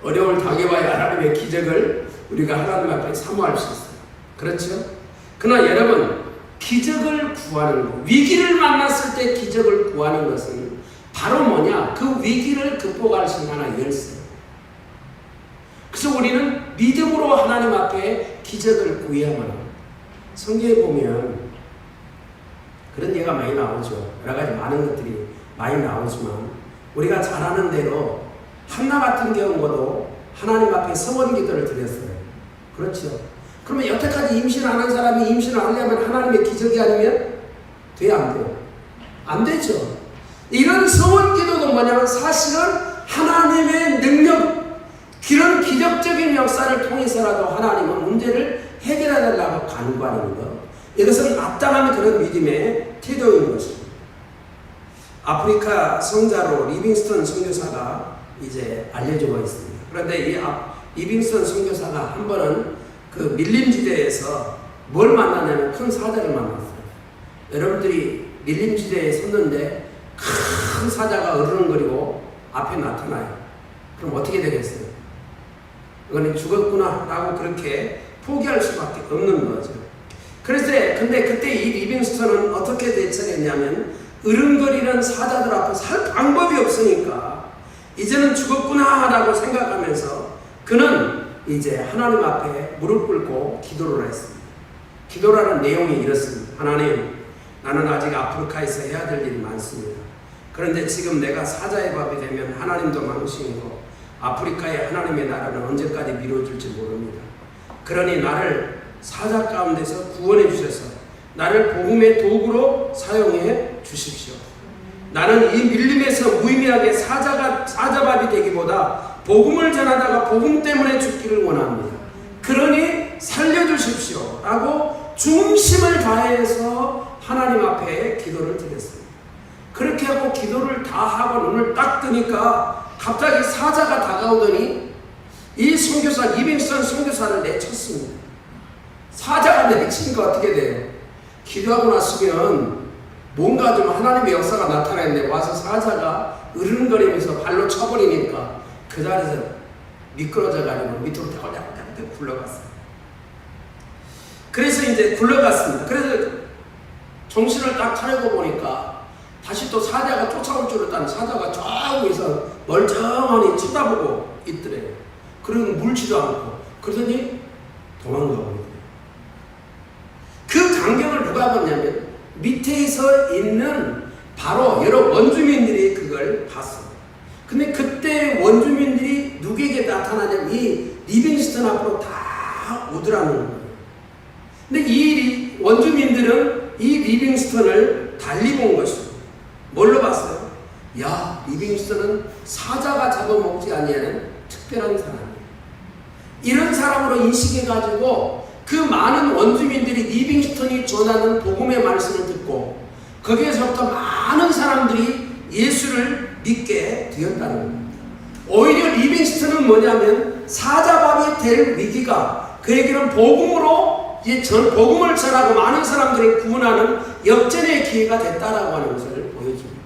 어려움을 당해봐야 하나님의 기적을 우리가 하나님 앞에 사모할 수 있어요. 그렇죠? 그러나 여러분, 기적을 구하는 것, 위기를 만났을 때 기적을 구하는 것은 바로 뭐냐? 그 위기를 극복할 수 있는 하나의 열쇠. 그래서 우리는 믿음으로 하나님 앞에 기적을 구해야만 합니다. 성경에 보면 그런 예가 많이 나오죠. 여러 가지 많은 것들이 많이 나오지만 우리가 잘 아는 대로 한나 같은 경우도 하나님 앞에 서원 기도를 드렸어요. 그렇죠? 그러면 여태까지 임신하는 사람이 임신을 하려면 하나님의 기적이 아니면 돼야 안 돼요? 안 되죠. 이런 서원 기도도 뭐냐면 사실은 하나님의 능력, 그런 기적적인 역사를 통해서라도 하나님은 문제를 해결해달라고 간구하는 것. 이것은 마땅한 그런 믿음의 태도인 것입니다. 아프리카 성자로 리빙스턴 선교사가 이제 알려지고 있습니다. 그런데 이 리빙스턴 선교사가 한 번은 그 밀림지대에서 뭘 만나냐면 큰 사자를 만났어요. 여러분들이 밀림지대에 섰는데 큰 사자가 어르렁거리고 앞에 나타나요. 그럼 어떻게 되겠어요? 이거는 죽었구나 라고 그렇게 포기할 수밖에 없는 거죠. 근데 그때 이 리빙스턴은 어떻게 대처했냐면 으름거리는 사자들 앞에서 할 방법이 없으니까 이제는 죽었구나 라고 생각하면서 그는 이제 하나님 앞에 무릎 꿇고 기도를 했습니다. 기도라는 내용이 이렇습니다. 하나님, 나는 아직 아프리카에서 해야 될 일이 많습니다. 그런데 지금 내가 사자의 밥이 되면 하나님도 망신이고 아프리카의 하나님의 나라는 언제까지 미뤄질지 모릅니다. 그러니 나를 사자 가운데서 구원해 주셔서 나를 복음의 도구로 사용해 주십시오. 나는 이 밀림에서 무의미하게 사자밥이 되기보다 복음을 전하다가 복음 때문에 죽기를 원합니다. 그러니 살려주십시오 라고 중심을 다해서 하나님 앞에 기도를 드렸습니다. 그렇게 하고 기도를 다 하고 눈을 딱 뜨니까 갑자기 사자가 다가오더니 이 선교사 리빙스턴 선교사를 내쳤습니다. 사자가 내치니까 어떻게 돼요? 기도하고 났으면 뭔가 좀 하나님의 역사가 나타났는데 와서 사자가 으르렁거리면서 발로 쳐버리니까 그 자리에서 미끄러져가지고 밑으로 떼굴떼굴 굴러갔어요. 그래서 이제 굴러갔습니다. 그래서 정신을 딱 차리고 보니까 다시 또 사자가 쫓아올 줄 알았더니 사자가 저 위에서 멀쩡하니 쳐다보고 있더래요. 그러면 물지도 않고 그러더니 도망가고 있더래요. 그 광경을 누가 봤냐면 밑에서 있는 바로 여러 원주민들이 그걸 봤어요. 근데 그때 원주민들이 누구에게 나타나냐면 이 리빙스턴 앞으로 다 오더라는 거예요. 근데 이 원주민들은 이 리빙스턴을 달리 본 것이고 뭘로 봤어요? 야, 리빙스턴은 사자가 잡아먹지 아니하는 특별한 사람이에요. 이런 사람으로 인식해가지고 그 많은 원주민들이 리빙스턴이 전하는 복음의 말씀을 듣고 거기에서부터 많은 사람들이 예수를 믿게 되었다는 겁니다. 오히려 리빙스턴은 뭐냐면 사자밥이 될 위기가 그에게는 복음으로 복음을 전하고 많은 사람들을 구원하는 역전의 기회가 됐다라고 하는 것을 보여줍니다.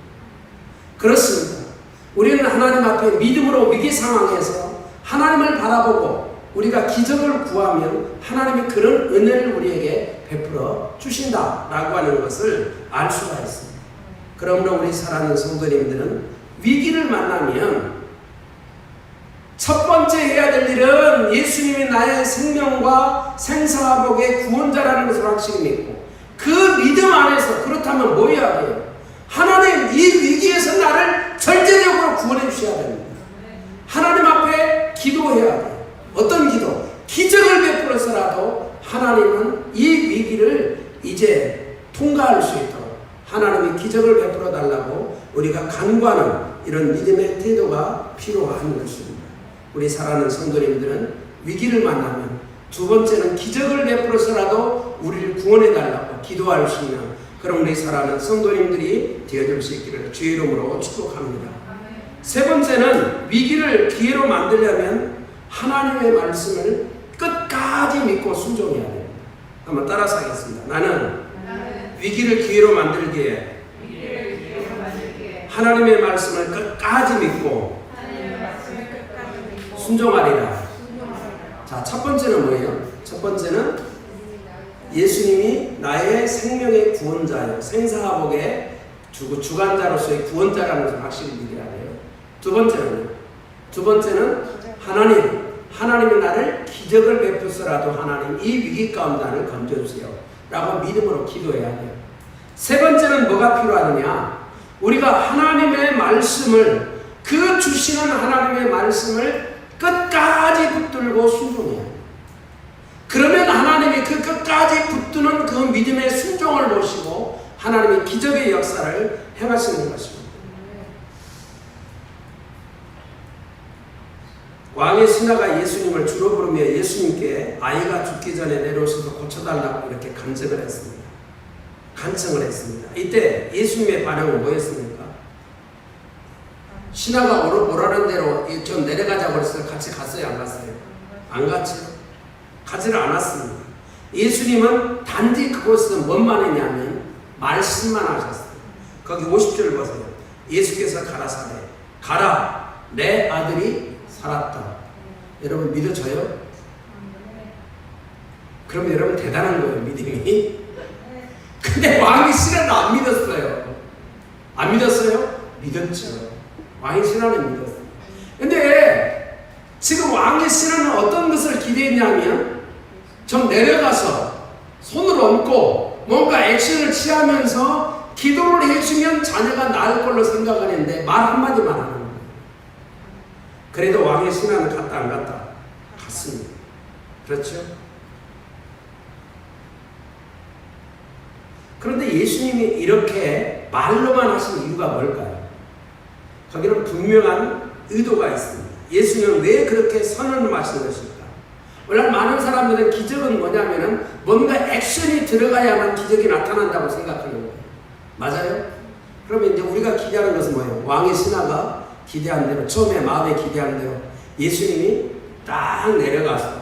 그렇습니다. 우리는 하나님 앞에 믿음으로 위기 상황에서 하나님을 바라보고 우리가 기적을 구하면 하나님이 그런 은혜를 우리에게 베풀어 주신다라고 하는 것을 알 수가 있습니다. 그러므로 우리 사랑하는 성도님들은 위기를 만나면 첫 번째 해야 될 일은 예수님이 나의 생명과 생사복의 구원자라는 것을 확실히 믿고 그 믿음 안에서 그렇다면 뭐 해야 돼요? 하나님 이 위기에서 나를 절대적으로 구원해 주셔야 됩니다. 하나님 앞에 기도해야 돼요. 어떤 기도? 기적을 베풀어서라도 하나님은 이 위기를 이제 통과할 수 있도록 하나님이 기적을 베풀어 달라고 우리가 간구하는 이런 믿음의 태도가 필요한 것입니다. 우리 사랑하는 성도님들은 위기를 만나면 두 번째는 기적을 베풀어서라도 우리를 구원해 달라고 기도할 수 있는 그런 우리 사랑하는 성도님들이 되어줄 수 있기를 주의 이름으로 축복합니다. 세 번째는 위기를 기회로 만들려면 하나님의 말씀을 끝까지 믿고 순종해야 됩니다. 한번 따라서 하겠습니다. 나는 위기를 기회로 만들기에 하나님의 말씀을 끝까지 믿고 순종하리라. 자, 첫 번째는 뭐예요? 첫 번째는 예수님이 나의 생명의 구원자요, 생사복의 주관자로서의 구원자라는 것을 확실히 믿어야 돼요. 두 번째는 하나님이 나를 기적을 베풀어서라도 하나님 이 위기 가운데 나를 건져주세요 라고 믿음으로 기도해야 돼요. 세 번째는 뭐가 필요하느냐? 우리가 하나님의 말씀을 그 주시는 하나님의 말씀을 끝까지 붙들고 순종해야 돼요. 그러면 하나님이 그 끝까지 붙드는 그 믿음의 순종을 보시고 하나님이 기적의 역사를 행하시는 것입니다. 왕의 신하가 예수님을 주로 부르며 예수님께 아이가 죽기 전에 내려오셔서 고쳐달라고 이렇게 간청을 했습니다. 이때 예수님의 반응은 뭐였습니까? 신하가 오라는 대로 좀 내려가자고 해서 같이 갔어요? 안 갔어요? 안 갔죠. 가지를 않았습니다. 예수님은 단지 그곳에서 뭔만 했냐면 말씀만 하셨어요. 거기 50절 보세요. 예수께서 가라사대 가라 내 아들이 살았다. 여러분 믿어져요? 그럼 여러분 대단한 거예요, 믿음이. 근데 왕이 신하는 안 믿었어요. 안 믿었어요? 믿었죠. 왕이 신하는 믿었어요. 근데 지금 왕의 신하는 어떤 것을 기대했냐면 좀 내려가서 손을 얹고 뭔가 액션을 취하면서 기도를 해주면 자녀가 나을 걸로 생각하는데 말 한마디만 하는 거예요. 그래도 왕의 신하는 갔다 안 갔다? 갔습니다. 그렇죠? 그런데 예수님이 이렇게 말로만 하신 이유가 뭘까요? 거기는 분명한 의도가 있습니다. 예수님은 왜 그렇게 선언을 하신 것일까? 원래 많은 사람들은 기적은 뭐냐면은 뭔가 액션이 들어가야만 기적이 나타난다고 생각하는 거예요. 맞아요? 그러면 이제 우리가 기대하는 것은 뭐예요? 왕의 신하가 기대한 대로, 처음에 마음에 기대한 대로 예수님이 딱 내려가서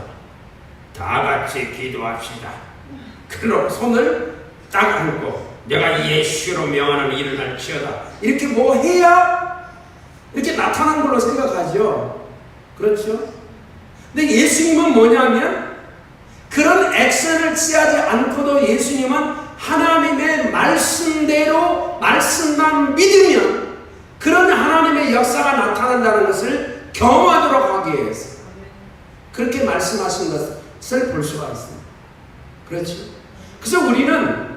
다 같이 기도합시다. 그리고 손을 딱 안고 내가 예수로 명하는 일을 할지어다. 이렇게 뭐 해야 이렇게 나타난 걸로 생각하죠. 그렇죠? 근데 예수님은 뭐냐면 그런 액션을 취하지 않고도 예수님은 하나님의 말씀대로 말씀만 믿으면 그런 하나님의 역사가 나타난다는 것을 경험하도록 하기 위해서 그렇게 말씀하신 것을 볼 수가 있습니다. 그렇죠? 그래서 우리는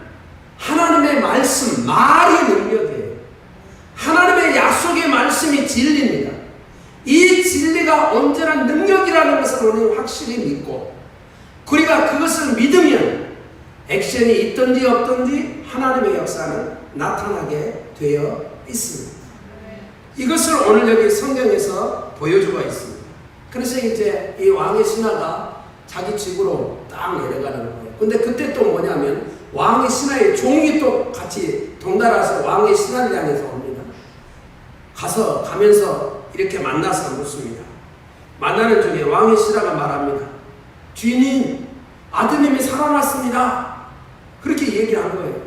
하나님의 말씀, 말이 능력이에요. 하나님의 약속의 말씀이 진리입니다. 이 진리가 언제나 능력이라는 것을 우리는 확실히 믿고 우리가 그것을 믿으면 액션이 있든지 없든지 하나님의 역사는 나타나게 되어 있습니다. 이것을 오늘 여기 성경에서 보여주고 있습니다. 그래서 이제 이 왕의 신하가 자기 집으로 딱 내려가는 거예요. 근데 그때 또 뭐냐면 왕의 신하의 종이 또 같이 동달아서 왕의 신하를 향해서 옵니다. 가면서 이렇게 만나서 묻습니다. 만나는 중에 왕의 신하가 말합니다. 주인님, 아드님이 살아났습니다. 그렇게 얘기를 한 거예요.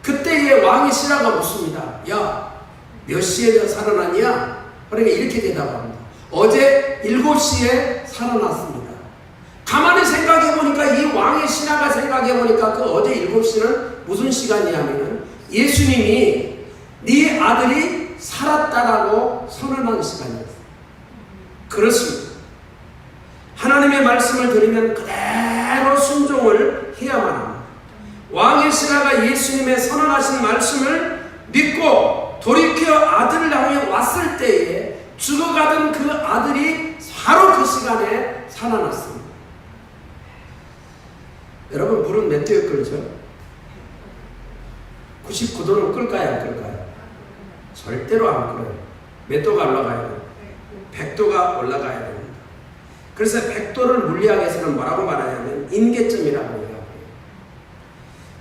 그때의 왕의 신하가 묻습니다. 야, 몇 시에 살아났냐? 그러니까 이렇게 대답합니다. 어제 7시에 살아났습니다. 가만히 생각해보니까 이 왕의 신하가 생각해보니까 그 어제 7시는 무슨 시간이냐면 예수님이 네 아들이 살았다라고 선언한 시간이었어요. 그렇습니다. 하나님의 말씀을 들으면 그대로 순종을 해야만 합니다. 왕의 신하가 예수님의 선언하신 말씀을 믿고 돌이켜 아들을 향해 왔을 때에 죽어가던 그 아들이 바로 그 시간에 살아났습니다. 여러분, 물은 몇 도에 끓죠? 99도는 끓까요, 안 끓까요? 절대로 안 끓어요. 몇 도가 올라가야 돼요? 100도가 올라가야 됩니다. 그래서 100도를 물리학에서는 뭐라고 말하냐면 임계점이라고 해요.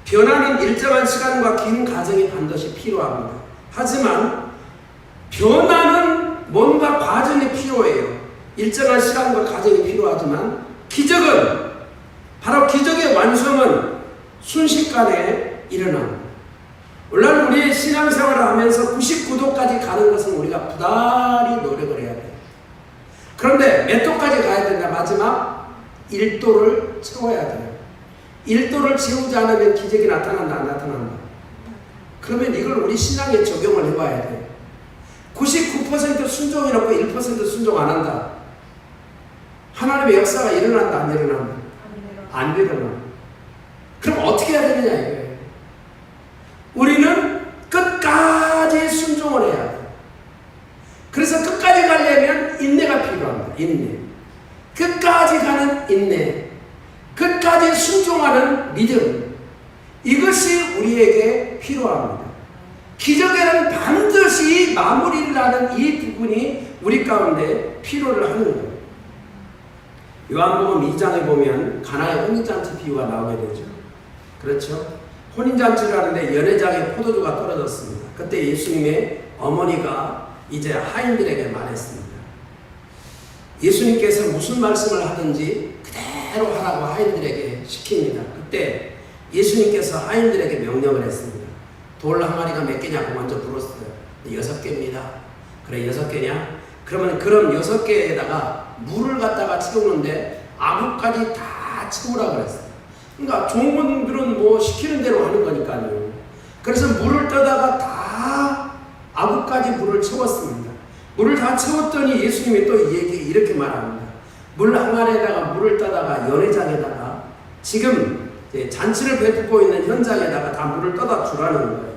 변화는 일정한 시간과 긴 과정이 반드시 필요합니다. 하지만 변화는 뭔가 과정이 필요해요. 일정한 시간과 과정이 필요하지만 기적은 바로 기적의 완성은 순식간에 일어납니다. 물론 우리의 신앙생활을 하면서 99도까지 가는 것은 우리가 부단히 노력을 해야 돼요. 그런데 몇 도까지 가야 된다? 마지막 1도를 채워야 돼요. 1도를 채우지 않으면 기적이 나타난다, 안 나타난다? 그러면 이걸 우리 신앙에 적용을 해봐야 돼요. 99% 순종해놓고 1% 순종 안 한다. 하나님의 역사가 일어난다, 안 일어난다? 안 일어나. 그럼 어떻게 해야 되느냐 이거예요. 우리는 끝까지 순종을 해야 돼요. 그래서 끝까지 가려면 인내가 필요합니다. 인내. 끝까지 가는 인내. 끝까지 순종하는 믿음. 이것이 우리에게 필요합니다. 기적에는 반드시 마무리를 하는 이 부분이 우리 가운데 필요를 하는 거예요. 요한복음 2장에 보면 가나의 혼인잔치 비유가 나오게 되죠. 그렇죠? 혼인잔치를 하는데 연회장에 포도주가 떨어졌습니다. 그때 예수님의 어머니가 이제 하인들에게 말했습니다. 예수님께서 무슨 말씀을 하든지 그대로 하라고 하인들에게 시킵니다. 그때 예수님께서 하인들에게 명령을 했습니다. 돌 한 마리가 몇 개냐고 먼저 물었어요. 6개입니다. 그래 6개냐? 그러면 그럼 6개에다가 물을 갖다가 채우는데 아구까지 다 채우라 그랬어요. 그러니까 종분들은 뭐 시키는 대로 하는 거니까요. 그래서 물을 떠다가 다 아구까지 물을 채웠습니다. 물을 다 채웠더니 예수님이 또 이렇게 말합니다. 물 항아리에다가 물을 떠다가 연회장에다가 지금 잔치를 베풀고 있는 현장에다가 다 물을 떠다 주라는 거예요.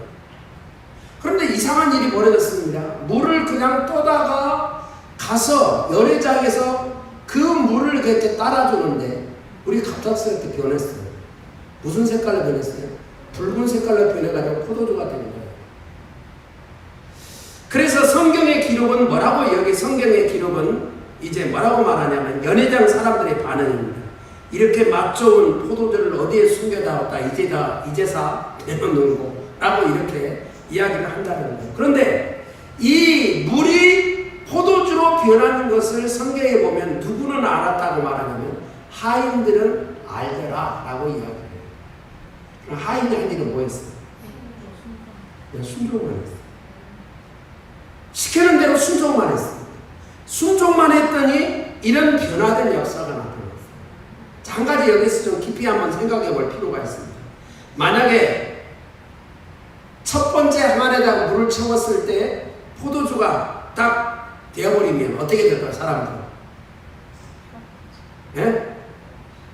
그런데 이상한 일이 벌어졌습니다. 물을 그냥 떠다가 가서 열애장에서 그 물을 그렇게 따라주는데 물이 갑작스럽게 변했어요. 무슨 색깔로 변했어요? 붉은 색깔로 변해가지고 포도주가 된 거예요. 그래서 성경의 기록은 뭐라고, 여기 성경의 기록은 이제 뭐라고 말하냐면 연회장 사람들의 반응입니다. 이렇게 맛 좋은 포도주를 어디에 숨겨다왔다 이제사 내놓는고 라고 이렇게 이야기를 한다는 거예요. 그런데 이 물이 포도주로 변하는 것을 성경에 보면 누구는 알았다고 말하냐면 하인들은 알더라 라고 이야기해요. 하인이 한 일은 뭐였어요? 순종만 했어요. 시키는 대로 순종만 했어요. 순종만 했더니 이런 변화된 역사가 나타났어요. 한 가지 여기서 좀 깊이 한번 생각해 볼 필요가 있습니다. 만약에 첫 번째 항아리에다가 물을 채웠을 때 포도주가 딱 되어버리면 어떻게 될까요? 사람들은 예?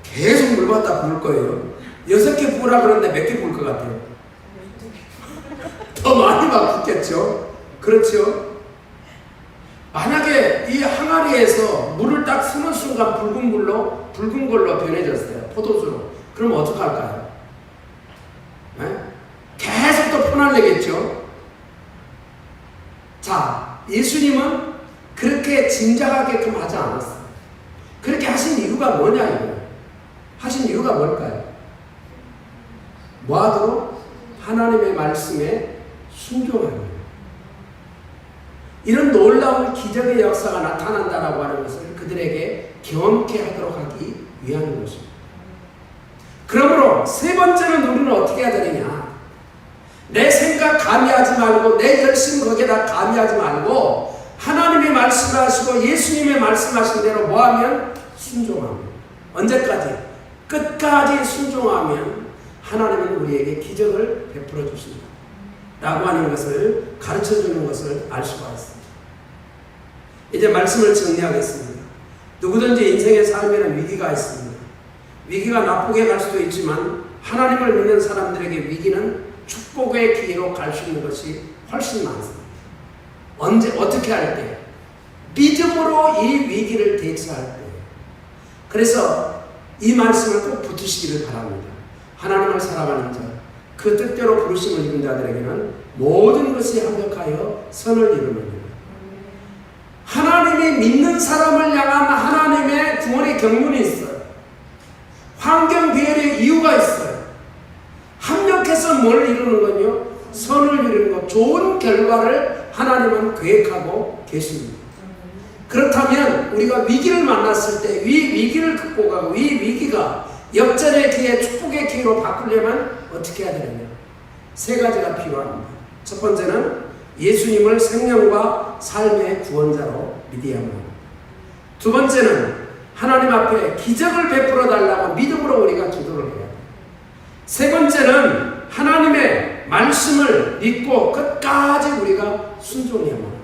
계속 물 받다 부을 거예요. 6개 부으라 그러는데 몇 개 부을 것 같아요? 더 많이 막 붓겠죠? 그렇죠? 만약에 이 항아리에서 물을 딱 쓰는 순간 붉은 걸로 변해졌어요. 포도주로. 그럼 어떡할까요? 네? 계속 또 퍼날리겠죠? 자, 예수님은 그렇게 짐작하게끔 하지 않았어요. 그렇게 하신 이유가 뭐냐, 이거예요. 하신 이유가 뭘까요? 뭐하도록? 하나님의 말씀에 순종하는 거예요. 이런 놀라운 기적의 역사가 나타난다라고 하는 것을 그들에게 경험케 하도록 하기 위한 것입니다. 그러므로 세 번째는 우리는 어떻게 해야 되느냐? 내 생각 가미하지 말고 내 열심 거기에다 가미하지 말고 하나님이 말씀하시고 예수님의 말씀하신 대로 뭐하면? 순종하면. 언제까지? 끝까지 순종하면 하나님은 우리에게 기적을 베풀어 주십니다. 라고 하는 것을 가르쳐 주는 것을 알 수가 있습니다. 이제 말씀을 정리하겠습니다. 누구든지 인생의 삶에는 위기가 있습니다. 위기가 나쁘게 갈 수도 있지만 하나님을 믿는 사람들에게 위기는 축복의 기회로 갈 수 있는 것이 훨씬 많습니다. 언제 어떻게 할 때? 믿음으로 이 위기를 대처할 때. 그래서 이 말씀을 꼭 붙으시기를 바랍니다. 하나님을 사랑하는 자, 그 뜻대로 부르심을 입은 자들에게는 모든 것이 합력하여 선을 이루느니라. 하나님이 믿는 사람을 향한 하나님의 구원의 경륜이 있어요. 환경 배열의 이유가 있어요. 합력해서 뭘 이루는 건요? 선을 이루는 것, 좋은 결과를 하나님은 계획하고 계십니다. 그렇다면 우리가 위기를 만났을 때 이 위기를 극복하고 이 위기가 역전의 기회, 축복의 기회로 바꾸려면 어떻게 해야 되느냐? 세 가지가 필요합니다. 첫 번째는 예수님을 생명과 삶의 구원자로 믿어야 합니다. 두 번째는 하나님 앞에 기적을 베풀어 달라고 믿음으로 우리가 기도를 해야 합니다. 세 번째는 하나님의 말씀을 믿고 끝까지 우리가 순종해야 합니다.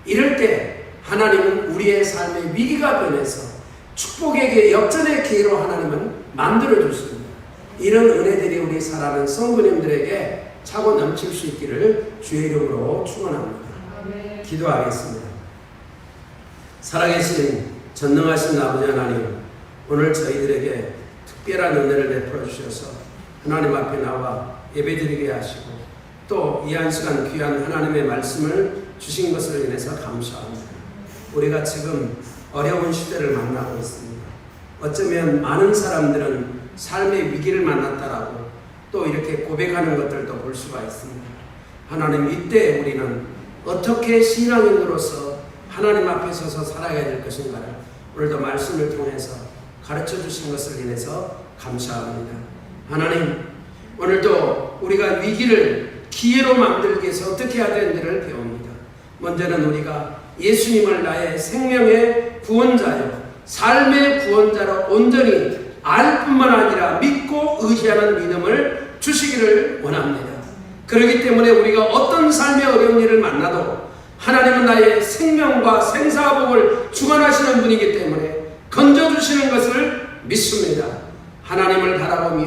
이럴 때 하나님은 우리의 삶의 위기가 변해서 축복의 역전의 기회로 하나님은 만들어 주십니다. 이런 은혜들이 우리 사랑하는 성도님들에게 차고 넘칠 수 있기를 주의 이름으로 축원합니다. 기도하겠습니다. 살아계신 전능하신 아버지 하나님, 오늘 저희들에게 특별한 은혜를 베풀어 주셔서 하나님 앞에 나와 예배드리게 하시고 또 이 한 시간 귀한 하나님의 말씀을 주신 것을 인해서 감사합니다. 우리가 지금 어려운 시대를 만나고 있습니다. 어쩌면 많은 사람들은 삶의 위기를 만났다라고 또 이렇게 고백하는 것들도 볼 수가 있습니다. 하나님, 이때 우리는 어떻게 신앙인으로서 하나님 앞에 서서 살아야 될 것인가를 오늘도 말씀을 통해서 가르쳐 주신 것을 인해서 감사합니다. 하나님, 오늘도 우리가 위기를 기회로 만들기 위해서 어떻게 해야 되는지를 배웁니다. 먼저는 우리가 예수님을 나의 생명의 구원자요 삶의 구원자로 온전히 알 뿐만 아니라 믿고 의지하는 믿음을 주시기를 원합니다. 그렇기 때문에 우리가 어떤 삶의 어려운 일을 만나도 하나님은 나의 생명과 생사복을 주관하시는 분이기 때문에 건져주시는 것을 믿습니다. 하나님을 바라보며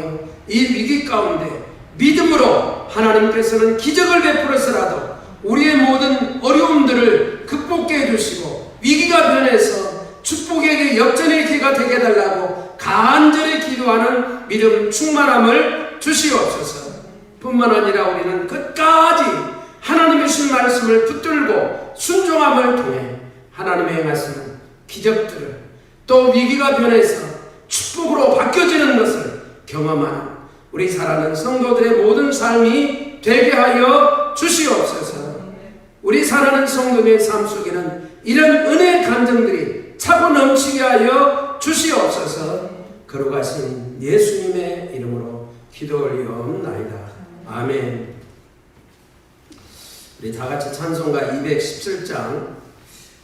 이 위기 가운데 믿음으로 하나님께서는 기적을 베풀어서라도 우리의 모든 어려움들을 극복해 주시고 위기가 변해서 축복에게 역전의 기회가 되게 해달라고 간절히 기도하는 믿음 충만함을 주시옵소서. 뿐만 아니라 우리는 끝까지 하나님의 신 말씀을 붙들고 순종함을 통해 하나님의 행하시는 기적들을 또 위기가 변해서 축복으로 바뀌어지는 것을 경험하는 우리 사랑하는 성도들의 모든 삶이 되게 하여 주시옵소서. 우리 사랑하는 성도의 삶 속에는 이런 은혜의 감정들이 차고 넘치게 하여 주시옵소서. 거룩하신 예수님의 이름으로 기도 올리옵나이다. 아멘. 우리 다같이 찬송가 217장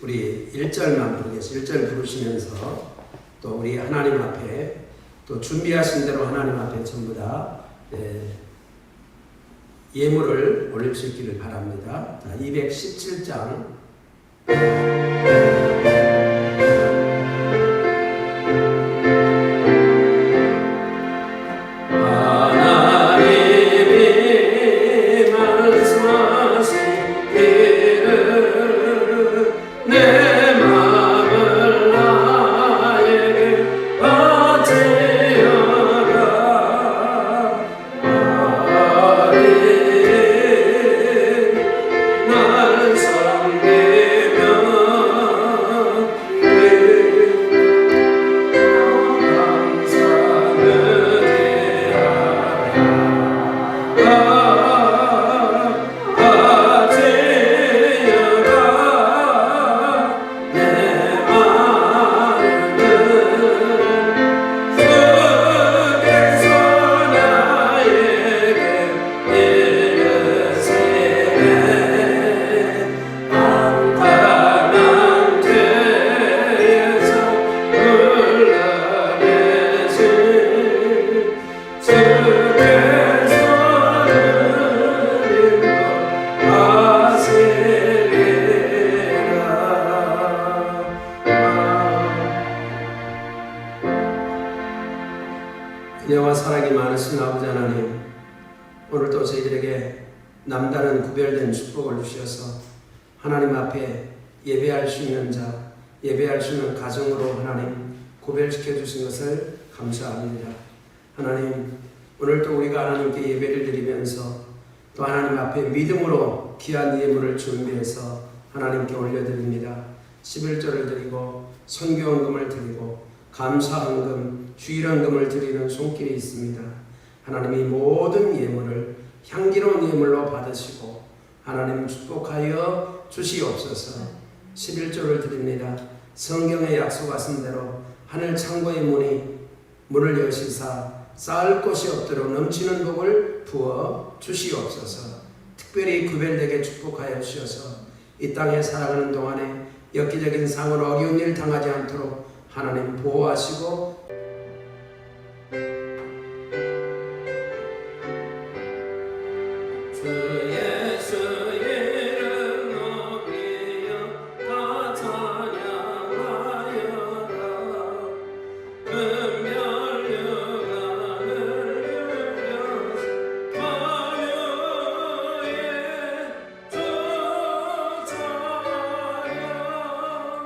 우리 1절만 부르겠습니다. 1절 부르시면서 또 우리 하나님 앞에 또 준비하신 대로 하나님 앞에 전부 다 예물을 올릴 수 있기를 바랍니다. 자, 217장 은혜와 사랑이 많으신 아버지 하나님, 오늘도 저희들에게 남다른 구별된 축복을 주셔서 하나님 앞에 예배할 수 있는 자, 예배할 수 있는 가정으로 하나님 구별시켜 주신 것을 감사합니다. 하나님, 오늘도 우리가 하나님께 예배를 드리면서 또 하나님 앞에 믿음으로 귀한 예물을 준비해서 하나님께 올려드립니다. 11조를 드리고 선교헌금을 드리고 감사헌금, 주일헌금을 드리는 손길이 있습니다. 하나님이 모든 예물을 향기로운 예물로 받으시고 하나님 축복하여 주시옵소서. 11조를 드립니다. 성경에 약속하신 대로 하늘 창고의 문을 여시사 쌓을 곳이 없도록 넘치는 복을 부어 주시옵소서. 특별히 구별되게 축복하여 주셔서 이 땅에 살아가는 동안에 엽기적인 상을 어려운 일 당하지 않도록 하나님 보호하시고 주의